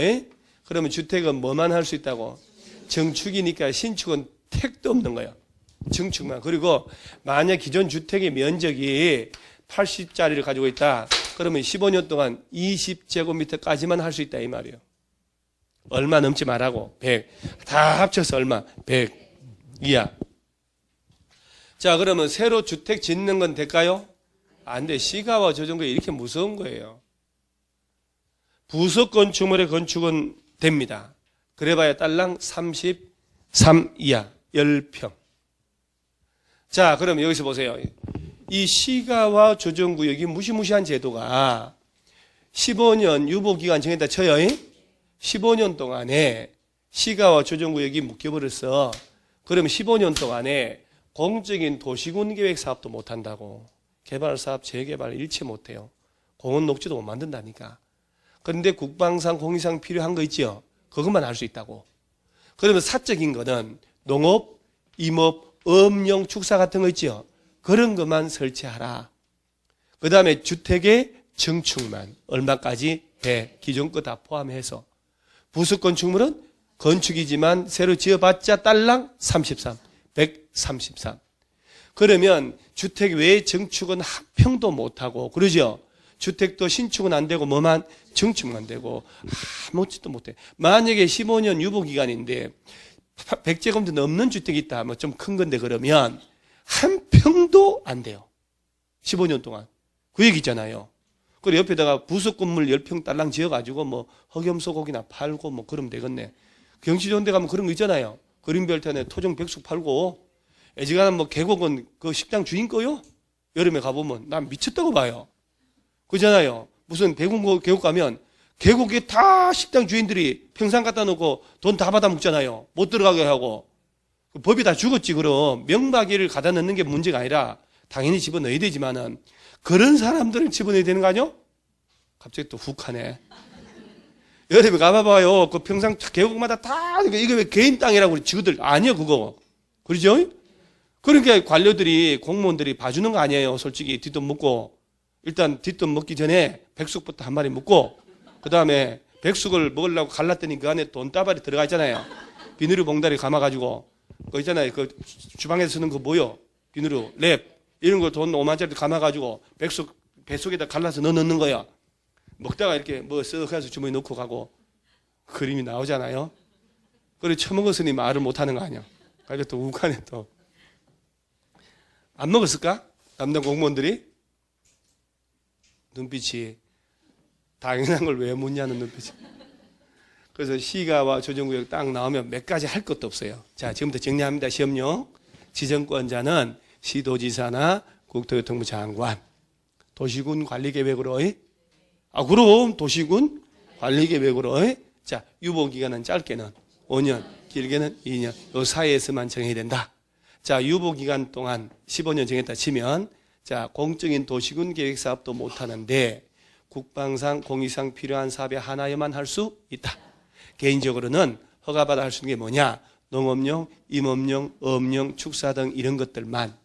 그러면 주택은 뭐만 할 수 있다고? 증축이니까 신축은 택도 없는 거예요. 증축만. 그리고 만약 기존 주택의 면적이 80짜리를 가지고 있다. 그러면 15년 동안 20제곱미터까지만 할 수 있다 이 말이에요. 얼마 넘지 말라고. 100. 다 합쳐서 얼마? 100 이하. 자, 그러면 새로 주택 짓는 건 될까요? 안 돼. 시가와 조정구역이 이렇게 무서운 거예요. 부속 건축물의 건축은 됩니다. 그래봐야 딸랑 33 이하 10평. 자, 그럼 여기서 보세요. 이 시가와 조정구역이 무시무시한 제도가 15년 유보기간 정했다 쳐요. 15년 동안에 시가와 조정구역이 묶여버렸어. 그러면 15년 동안에 공적인 도시군계획 사업도 못한다고. 개발사업, 재개발 일체 못해요. 공원 녹지도 못 만든다니까. 그런데 국방상, 공익상 필요한 거 있죠? 그것만 할 수 있다고. 그러면 사적인 거는 농업, 임업, 업용, 축사 같은 거 있죠? 그런 것만 설치하라. 그 다음에 주택의 증축만 얼마까지? 100. 기존 거 다 포함해서. 부속 건축물은 건축이지만 새로 지어봤자 딸랑 33. 133. 그러면 주택 외의 증축은 한 평도 못하고 그러죠? 주택도 신축은 안 되고 뭐만 증축만 되고 아무것도 못해. 만약에 15년 유보기간인데 100제곱미터 넘는 주택이 있다. 뭐 좀 큰 건데 그러면 한 평도 안 돼요. 15년 동안. 그 얘기 있잖아요. 그리고 옆에다가 부속 건물 10평 딸랑 지어가지고 뭐 흑염소고기나 팔고 뭐 그러면 되겠네. 경치 좋은 데 가면 그런 거 있잖아요. 그린벨트에 토종 백숙 팔고. 애지간한 뭐 계곡은 그 식당 주인 거요? 여름에 가보면 난 미쳤다고 봐요. 그잖아요. 무슨 계곡 가면 계곡에 다 식당 주인들이 평상 갖다 놓고 돈 다 받아 먹잖아요. 못 들어가게 하고. 법이 다 죽었지. 그럼 명박이를 가다 넣는 게 문제가 아니라 당연히 집어넣어야 되지만은 그런 사람들을 집어넣어야 되는 거 아니요? 갑자기 또 훅 하네. 여름에 가봐봐요. 그 평상 계곡마다 다 이거 왜 개인 땅이라고 지구들 아니요 그거. 그러죠? 그러니까 관료들이 공무원들이 봐주는 거 아니에요. 솔직히 뒷돈 먹고 일단 뒷돈 먹기 전에 백숙부터 한 마리 먹고 그 다음에 백숙을 먹으려고 갈랐더니 그 안에 돈다발이 들어가 있잖아요. 비누리 봉다리 감아가지고 그 있잖아요. 그 주방에서 쓰는 거 뭐요? 비누리 랩 이런 거 돈 5만짜리 감아가지고 백숙 뱃속에다 갈라서 넣는 거야. 먹다가 이렇게 뭐 쓱 해서 주머니 넣고 가고 그림이 나오잖아요. 그리고 처먹었으니 말을 못하는 거 아니야. 그러니까 또 욱하네 또. 안 먹었을까? 담당 공무원들이? 눈빛이 당연한 걸 왜 묻냐는 눈빛이. 그래서 시가와 조정구역 딱 나오면 몇 가지 할 것도 없어요. 자, 지금부터 정리합니다. 시험용. 지정권자는 시도지사나 국토교통부 장관. 도시군 관리계획으로. 그럼 도시군 관리계획으로. 자, 유보기간은 짧게는 5년, 길게는 2년. 요 사이에서만 정해야 된다. 자, 유보기간 동안 15년 정했다 치면 자, 공적인 도시군 계획사업도 못하는데 국방상, 공익상 필요한 사업에 하나에만 할 수 있다. 개인적으로는 허가받아 할 수 있는 게 뭐냐? 농업용, 임업용, 어업용, 축사 등 이런 것들만.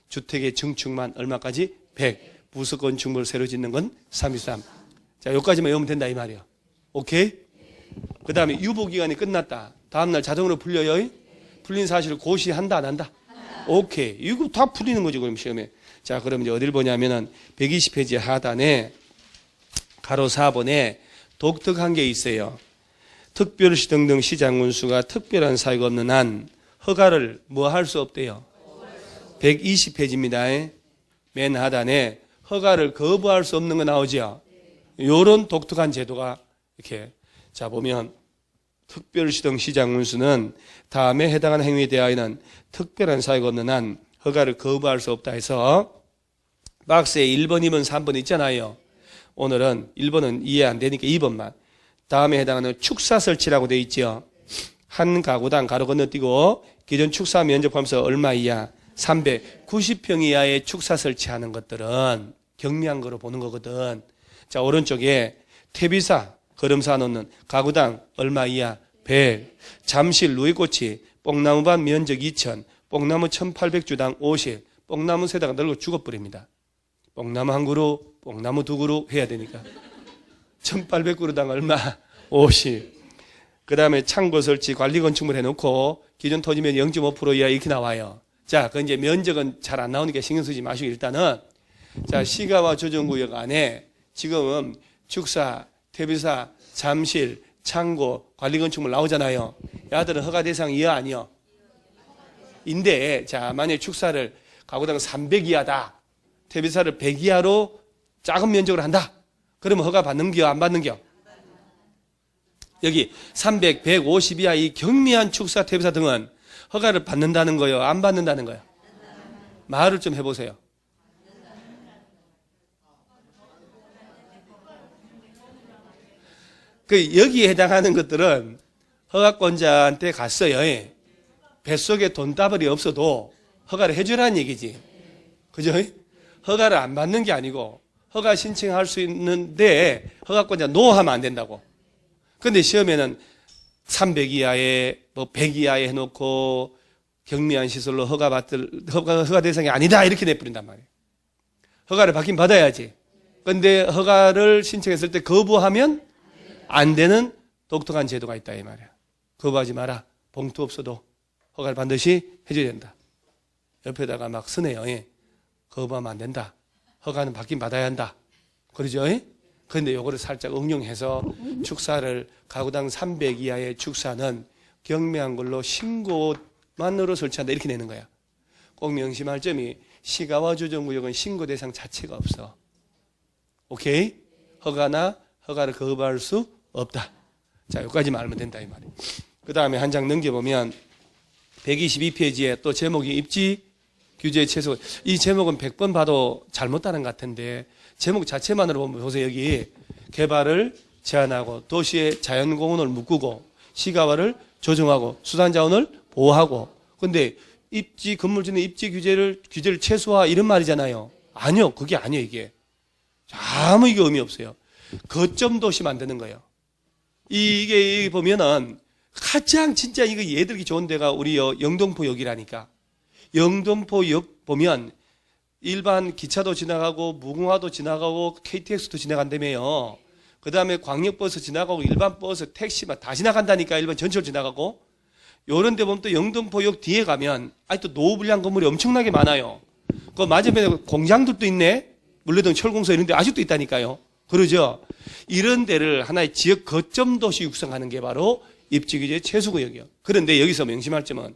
주택의 증축만 얼마까지? 100. 부속 건축물을 새로 짓는 건 323. 자, 여기까지만 외우면 된다 이 말이야. 오케이? 그 다음에 유보기간이 끝났다. 다음날 자동으로 풀려요? 풀린 사실을 고시한다 안 한다? 오케이. 이거 다 풀리는 거죠, 그럼 시험에. 자, 그럼 이제 어딜 보냐면은 120페이지 하단에 가로 4번에 독특한 게 있어요. 특별시 등등 시장군수가 특별한 사유가 없는 한 허가를 뭐 할 수 없대요. 120페이지입니다. 맨 하단에 허가를 거부할 수 없는 거 나오죠. 요런 독특한 제도가 이렇게 자 보면 특별시 등 시장군수는 다음에 해당하는 행위에 대하여는 특별한 사유가 없는 한 허가를 거부할 수 없다 해서 박스에 1번, 2번, 3번 있잖아요. 오늘은 1번은 이해 안 되니까 2번만. 다음에 해당하는 축사 설치라고 되어 있죠. 한 가구당 가로 건너뛰고 기존 축사 면적 포함해서 얼마 이하? 390평 이하의 축사 설치하는 것들은 경미한 거로 보는 거거든. 자, 오른쪽에 퇴비사, 거름사 놓는 가구당 얼마 이하? 100. 잠실 누이꽃이 뽕나무밭 면적 2000, 뽕나무 1800주당 50, 뽕나무 세다가 늙어 죽어버립니다. 뽕나무 한 그루, 뽕나무 두 그루 해야 되니까. 1800그루당 얼마? 50. 그 다음에 창고 설치 관리 건축물 해놓고 기존 토지면 0.5% 이하 이렇게 나와요. 자, 그 이제 면적은 잘 안 나오니까 신경 쓰지 마시고 일단은 자, 시가와 조정구역 안에 지금 축사, 퇴비사, 잠실, 창고, 관리 건축물 나오잖아요. 야들은 허가 대상 이하 아니요? 인데, 자, 만약에 축사를 가구당 300 이하다. 퇴비사를 100 이하로 작은 면적으로 한다. 그러면 허가 받는 겨, 안 받는 겨? 여기 300, 150 이하 이 경미한 축사, 퇴비사 등은 허가를 받는다는 거요? 안 받는다는 거요? 말을 좀 해보세요. 그 여기에 해당하는 것들은 허가권자한테 갔어요. 뱃속에 돈다발이 없어도 허가를 해주라는 얘기지. 그죠? 허가를 안 받는 게 아니고 허가 신청할 수 있는데 허가권자 노하면 안 된다고. 그런데 시험에는 300 이하에 뭐 100 이하에 해놓고 경미한 시설로 허가 대상이 아니다 이렇게 내버린단 말이에요. 허가를 받긴 받아야지. 그런데 허가를 신청했을 때 거부하면 안 되는 독특한 제도가 있다 이 말이야. 거부하지 마라. 봉투 없어도 허가를 반드시 해줘야 된다. 옆에다가 막 쓰네요. 거부하면 안 된다. 허가는 받긴 받아야 한다. 그러죠? 그런데 요거를 살짝 응용해서 축사를 가구당 300 이하의 축사는 경미한 걸로 신고만으로 설치한다 이렇게 내는 거야. 꼭 명심할 점이 시가와 조정구역은 신고 대상 자체가 없어. 오케이? 허가를 거부할 수 없다. 자, 여기까지만 알면 된다 이 말이에요. 그 다음에 한 장 넘겨보면 122페이지에 또 제목이 입지 규제 최소. 이 제목은 100번 봐도 잘못 따른 것 같은데 제목 자체만으로 보면 보세요. 여기 개발을 제한하고 도시의 자연공원을 묶고 시가화를 조정하고 수산자원을 보호하고. 근데 입지 건물주는 입지 규제를 최소화 이런 말이잖아요. 아니요, 그게 아니에요. 이게 아무 이게 의미 없어요. 거점 도시 만드는 거예요. 이게 보면은 가장 진짜 이거 얘들이 좋은 데가 우리 영등포역이라니까. 영등포역 보면 일반 기차도 지나가고 무궁화도 지나가고 KTX도 지나간다며요. 그 다음에 광역버스 지나가고 일반 버스 택시만 다 지나간다니까. 일반 전철 지나가고. 요런 데 보면 또 영등포역 뒤에 가면 아직도 노후불량 건물이 엄청나게 많아요. 그 맞은편에 공장들도 있네. 물레동 철공소 이런 데 아직도 있다니까요. 그러죠. 이런 데를 하나의 지역 거점 도시 육성하는 게 바로 입지규제 최소구역이에요. 그런데 여기서 명심할 점은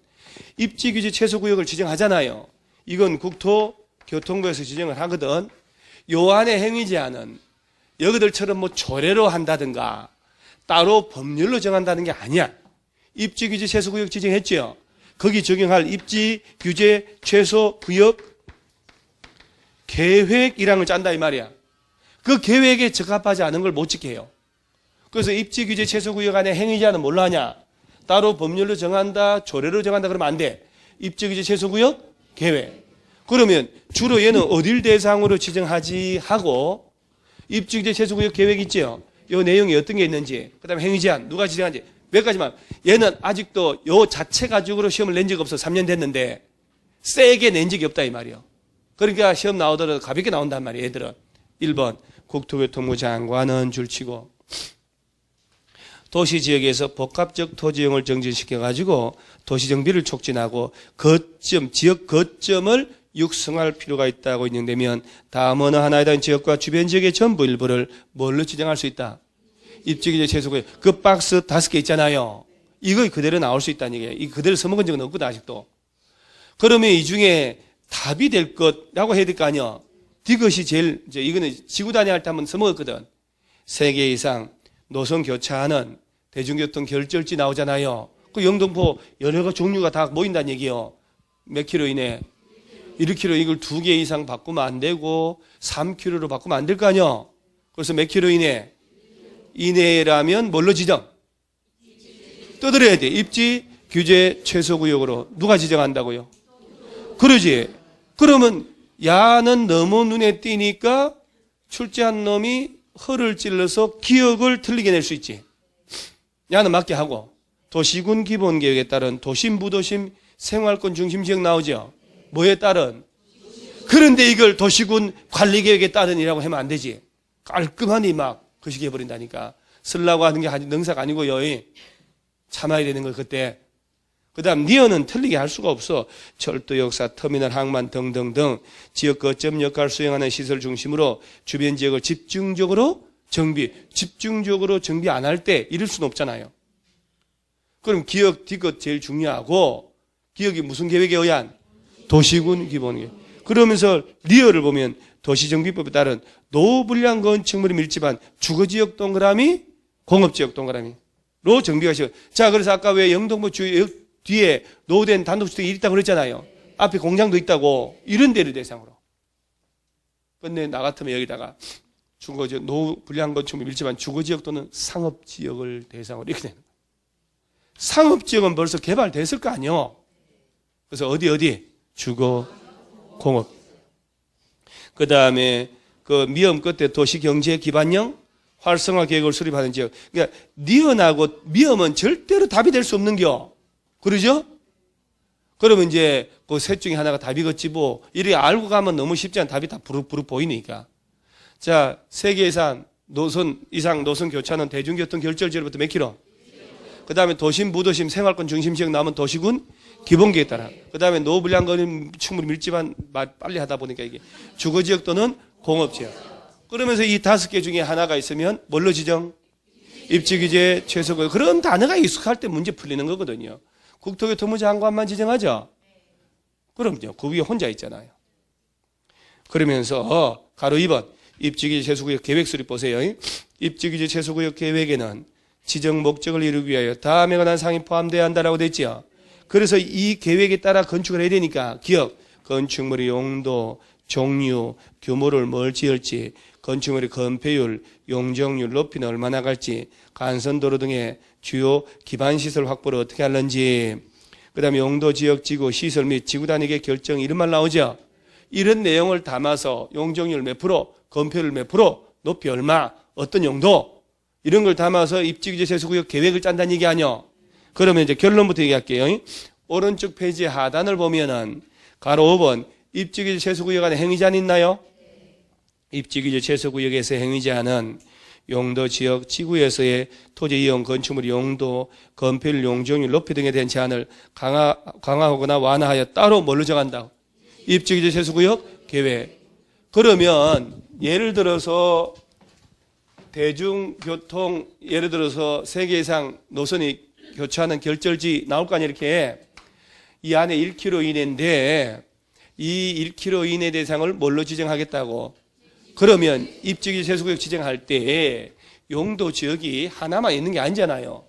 입지규제 최소구역을 지정하잖아요. 이건 국토교통부에서 지정을 하거든. 요 안에 행위 제한은 여기들처럼 뭐 조례로 한다든가 따로 법률로 정한다는 게 아니야. 입지규제 최소구역 지정했죠. 거기 적용할 입지규제 최소구역 계획이라는 걸 짠다 이 말이야. 그 계획에 적합하지 않은 걸 못 지게 해요. 그래서 입지규제 최소구역 안에 행위자는 뭘로 하냐? 따로 법률로 정한다, 조례로 정한다 그러면 안 돼. 입지규제 최소구역 계획. 그러면 주로 얘는 어딜 대상으로 지정하지 하고 입지규제 최소구역 계획 있죠? 요 내용이 어떤 게 있는지, 그 다음에 행위 제한 누가 지정한지 몇 가지만. 얘는 아직도 요 자체 가지고로 시험을 낸 적이 없어. 3년 됐는데 세게 낸 적이 없다 이 말이에요. 그러니까 시험 나오더라도 가볍게 나온단 말이에요. 얘들은 1번 국토교통부 장관은 줄치고 도시지역에서 복합적 토지용을 정진시켜가지고 도시정비를 촉진하고 지역 거점을 육성할 필요가 있다고 인정되면 다음 어느 하나에 대한 지역과 주변 지역의 전부 일부를 뭘로 지정할 수 있다? 입지규제 최소구역. 그 박스 5개 있잖아요. 이거 그대로 나올 수 있다는 얘기예요. 이 그대로 써먹은 적은 없거든 아직도. 그러면 이 중에 답이 될 것이라고 해야 될 거 아니야. 이것이 제일, 이거는 지구단위 할 때 한번 써먹었거든. 3개 이상 노선 교차하는 대중교통 결절지 나오잖아요. 그 영등포 여러 가지 종류가 다 모인다는 얘기예요. 몇 킬로 이내? 1km 이걸 2개 이상 바꾸면 안 되고 3km로 바꾸면 안 될 거 아니야. 그래서 몇 킬로 이내? 이내라면 뭘로 지정? 떠들어야 돼. 입지 규제 최소구역으로. 누가 지정한다고요? 그러지. 그러면 야는 너무 눈에 띄니까 출제한 놈이 허를 찔러서 기억을 틀리게 낼 수 있지. 야는 맞게 하고. 도시군 기본계획에 따른 도심, 부도심, 생활권 중심 지역 나오죠. 뭐에 따른? 그런데 이걸 도시군 관리계획에 따른이라고 하면 안 되지. 깔끔하니 막 거시기해버린다니까. 쓰려고 하는 게 능사가 아니고요. 참아야 되는 거 그때. 그 다음 니어는 틀리게 할 수가 없어. 철도, 역사, 터미널, 항만 등등등 지역 거점 역할을 수행하는 시설 중심으로 주변 지역을 집중적으로 정비 안 할 때 이럴 수는 없잖아요. 그럼 기억 뒤끝 제일 중요하고 기억이 무슨 계획에 의한? 도시군 기본계획. 그러면서 리어를 보면 도시정비법에 따른 노후불량 건축물이 밀집한 주거지역 동그라미, 공업지역 동그라미로 정비가 시작. 자, 그래서 아까 왜 영등포 주역 뒤에 노후된 단독주택이 있다고 그랬잖아요. 앞에 공장도 있다고. 이런 데를 대상으로. 근데 나 같으면 여기다가 주거지역, 노후불량 건축물이 밀집한 주거지역 또는 상업지역을 대상으로 이렇게 되는 거예요. 상업지역은 벌써 개발됐을 거 아니에요. 그래서 어디? 주거, 공업. 그 다음에 그 미엄 끝에 도시경제 기반형 활성화 계획을 수립하는 지역. 그러니까 니은하고 미엄은 절대로 답이 될 수 없는 겨. 그러죠? 그러면 이제 그 셋 중에 하나가 답이겠지 뭐. 이렇게 알고 가면 너무 쉽지 않은 답이 다 부룩부룩 보이니까. 자, 세계 이상 노선 교차는 대중교통 결절지로부터 몇 킬로? 그 다음에 도심, 부도심, 생활권 중심 지역 나오면 도시군 기본계획에 따라. 그 다음에 노후불량 건축물이 밀집한 빨리 하다 보니까 이게 주거지역 또는 공업지역. 그러면서 이 5개 중에 하나가 있으면 뭘로 지정? 입지규제 최소구역. 그런 단어가 익숙할 때 문제 풀리는 거거든요. 국토교통부 장관만 지정하죠. 그럼요. 그 위에 혼자 있잖아요. 그러면서 가로 2번 입지기지 세수구역 계획 수립 보세요. 입지기지 세수구역 계획에는 지정 목적을 이루기 위하여 다음에 관한 사항이 포함되어야 한다라고 돼 있죠. 그래서 이 계획에 따라 건축을 해야 되니까 기억, 건축물의 용도, 종류, 규모를 뭘 지을지, 건축물의 건폐율, 용적률, 높이는 얼마나 갈지, 간선도로 등의 주요 기반시설 확보를 어떻게 하는지, 그 다음에 용도, 지역, 지구, 시설 및 지구 단위의 결정 이런 말 나오죠. 이런 내용을 담아서 용적률 몇 프로, 건폐율 몇 프로, 높이 얼마, 어떤 용도 이런 걸 담아서 입지기지 세수구역 계획을 짠다는 얘기 아니요. 그러면 이제 결론부터 얘기할게요. 오른쪽 페이지 하단을 보면은 가로 5번 입지기지 세수구역 안에 행위제한 있나요? 입지기지 세수구역에서 행위제한은 용도, 지역, 지구에서의 토지 이용, 건축물 용도, 건폐율, 용적률, 높이 등에 대한 제한을 강화하거나 완화하여 따로 뭘로 정한다? 입지기지 세수구역 계획. 그러면 예를 들어서 대중교통 예를 들어서 3개 이상 노선이 교차하는 결절지 나올 거 아니에요. 이렇게 이 안에 1km 이내인데 이 1km 이내 대상을 뭘로 지정하겠다고? 그러면 입지기지 세수구역 지정할 때 용도 지역이 하나만 있는 게 아니잖아요.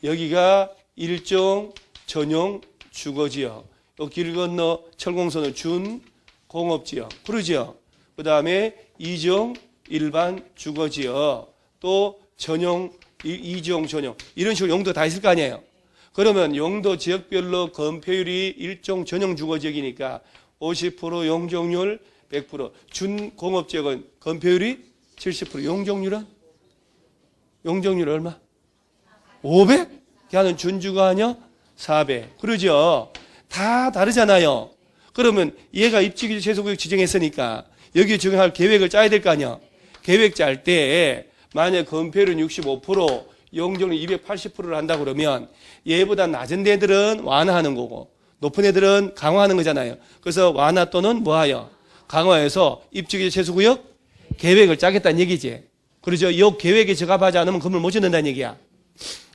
여기가 일종 전용 주거지역, 또 길 건너 철공선을 준 공업지역, 그러죠. 그 다음에 이종 일반 주거지역, 또 전용, 이종 전용 이런 식으로 용도 다 있을 거 아니에요. 그러면 용도 지역별로 건폐율이 일종 전용 주거지역이니까 50%, 용적률 100%, 준공업지역은 건폐율이 70%, 용적률은 얼마? 500? 걔는 준주거 아니야? 400. 그러죠. 다 다르잖아요. 그러면 얘가 입지기지 세수구역 지정했으니까 여기 적용할 계획을 짜야 될 거 아니야. 계획 짤 때 만약 건폐율은 65%, 용적률 280%를 한다 그러면 얘보다 낮은 애들은 완화하는 거고 높은 애들은 강화하는 거잖아요. 그래서 완화 또는 뭐하여? 강화해서 입지기지 세수구역 계획을 짜겠다는 얘기지. 그러죠. 이 계획에 적합하지 않으면 건물 못 짓는다는 얘기야.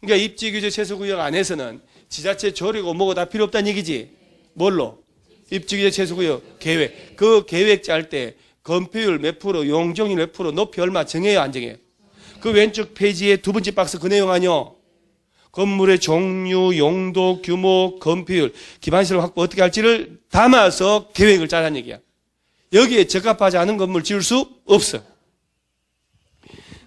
그러니까 입지기지 세수구역 안에서는 지자체 조례고 뭐고 다 필요 없다는 얘기지. 뭘로? 입지기지 세수구역 계획. 그 계획 짤 때 건폐율 몇 프로, 용적률 몇 프로, 높이 얼마 정해요, 안 정해요? 그 왼쪽 페이지에 두 번째 박스 그 내용 아니요? 건물의 종류, 용도, 규모, 건폐율, 기반시설 확보 어떻게 할지를 담아서 계획을 짜라는 얘기야. 여기에 적합하지 않은 건물 지을 수 없어.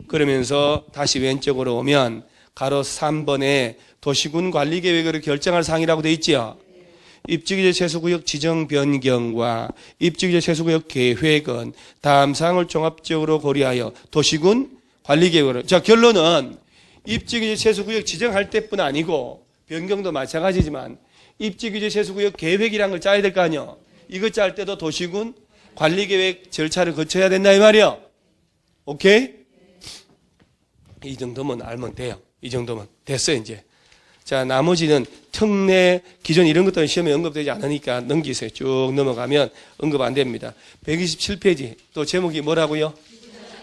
그러면서 다시 왼쪽으로 오면 가로 3번에 도시군 관리계획을 결정할 사항이라고 돼 있지요. 입지기지 세수구역 지정 변경과 입지기지 세수구역 계획은 다음 사항을 종합적으로 고려하여 도시군 관리계획으로. 자, 결론은 입지기지 세수구역 지정할 때뿐 아니고 변경도 마찬가지지만 입지기지 세수구역 계획이란 걸 짜야 될 거 아니요. 이거 짤 때도 도시군 관리계획 절차를 거쳐야 된다 이 말이요. 오케이? 이 정도면 알면 돼요. 이 정도면 됐어요 이제. 자, 나머지는 특례, 기존 이런 것들은 시험에 언급되지 않으니까 넘기세요. 쭉 넘어가면 언급 안 됩니다. 127페이지 또 제목이 뭐라고요?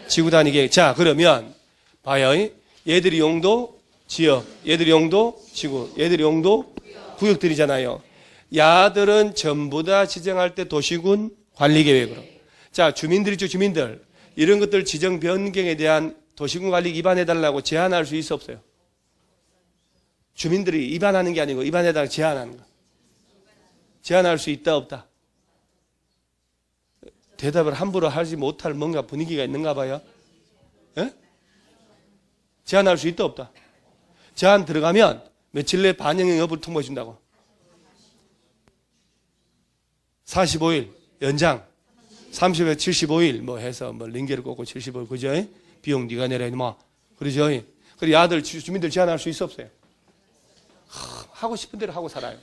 지구단위 계획. 자, 그러면 봐요. 얘들이 용도 지역, 얘들이 용도 지구, 얘들이 용도 구역들이잖아요. 야들은 전부 다 지정할 때 도시군 관리계획으로. 자, 주민들 있죠, 주민들. 이런 것들 지정 변경에 대한 도시군 관리 입안해달라고 제안할 수 있어 없어요? 주민들이 입안하는 게 아니고 입안해달라고 제안하는 거. 제안할 수 있다 없다? 대답을 함부로 하지 못할 뭔가 분위기가 있는가 봐요. 예? 제안할 수 있다 없다? 제안 들어가면 며칠 내 반영 여부를 통보해 준다고. 45일 연장 30일 75일 뭐 해서 뭐 링게를 꽂고 75일 그죠? 비용 네가 내라 뭐 그러죠? 그리고 야들 주민들 제안할 수 있어 없어요? 하고 싶은 대로 하고 살아요.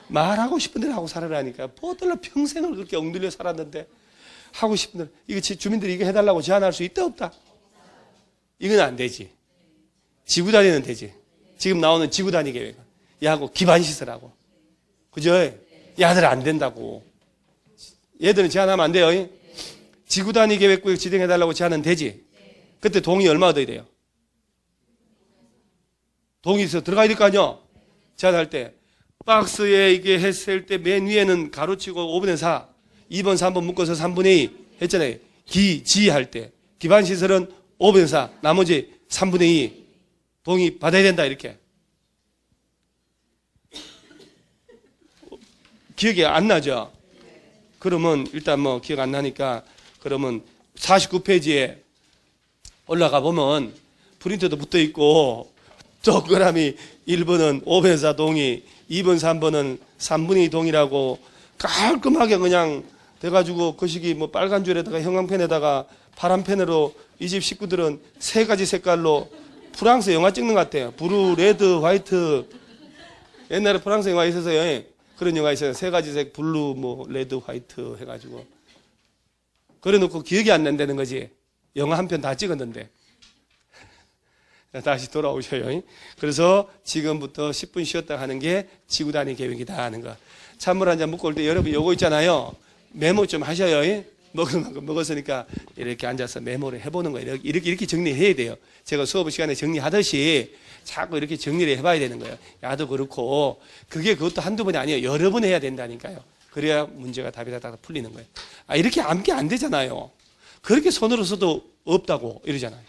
말하고 싶은 대로 하고 살아라니까. 뭐들로 평생을 그렇게 엉들려 살았는데 하고 싶은 대로. 이거 주민들이 이거 해달라고 제안할 수 있다 없다? 이건 안 되지. 지구단위는 되지. 지금 나오는 지구단위 계획. 야하고 기반시설하고. 그죠? 야들 안 된다고. 얘들은 제안하면 안 돼요. 지구단위 계획구역 지정해달라고 제안은 되지. 그때 동의 얼마 얻어야 돼요? 동의 있어 들어가야 될 거 아니야? 제안할 때 박스에 이게 했을 때 맨 위에는 가로치고 5분의 4, 2번, 3번 묶어서 3분의 2 했잖아요. 지 할 때 기반 시설은 5분의 4, 나머지 3분의 2 동의 받아야 된다 이렇게. 기억이 안 나죠? 그러면 일단 뭐 기억 안 나니까 그러면 49페이지에 올라가 보면 프린터도 붙어 있고 동그라미 1번은 5분의 4 동의, 2번, 3번은 3분의 2 동의라고 깔끔하게 그냥 돼가지고 그 시기 뭐 빨간 줄에다가 형광펜에다가 파란 펜으로 이 집 식구들은 세 가지 색깔로 프랑스 영화 찍는 것 같아요. 브루, 레드, 화이트. 옛날에 프랑스 영화 있었어요. 그런 영화 있어요. 세 가지 색, 블루, 뭐 레드, 화이트 해가지고. 그래놓고 기억이 안 난다는 거지. 영화 한 편 다 찍었는데. 다시 돌아오셔요. 그래서 지금부터 10분 쉬었다 하는 게 지구단위 계획이다 하는 거. 찬물 한 잔 먹고 올 때 여러분 요거 있잖아요. 메모 좀 하셔요. 먹을 만큼 먹었으니까 이렇게 앉아서 메모를 해보는 거예요. 이렇게 정리해야 돼요. 제가 수업 시간에 정리하듯이 자꾸 이렇게 정리를 해봐야 되는 거예요. 야도 그렇고 그것도 한두 번이 아니에요. 여러 번 해야 된다니까요. 그래야 문제가 답이 다 풀리는 거예요. 이렇게 암기 안 되잖아요. 그렇게 손으로 써도 없다고 이러잖아요.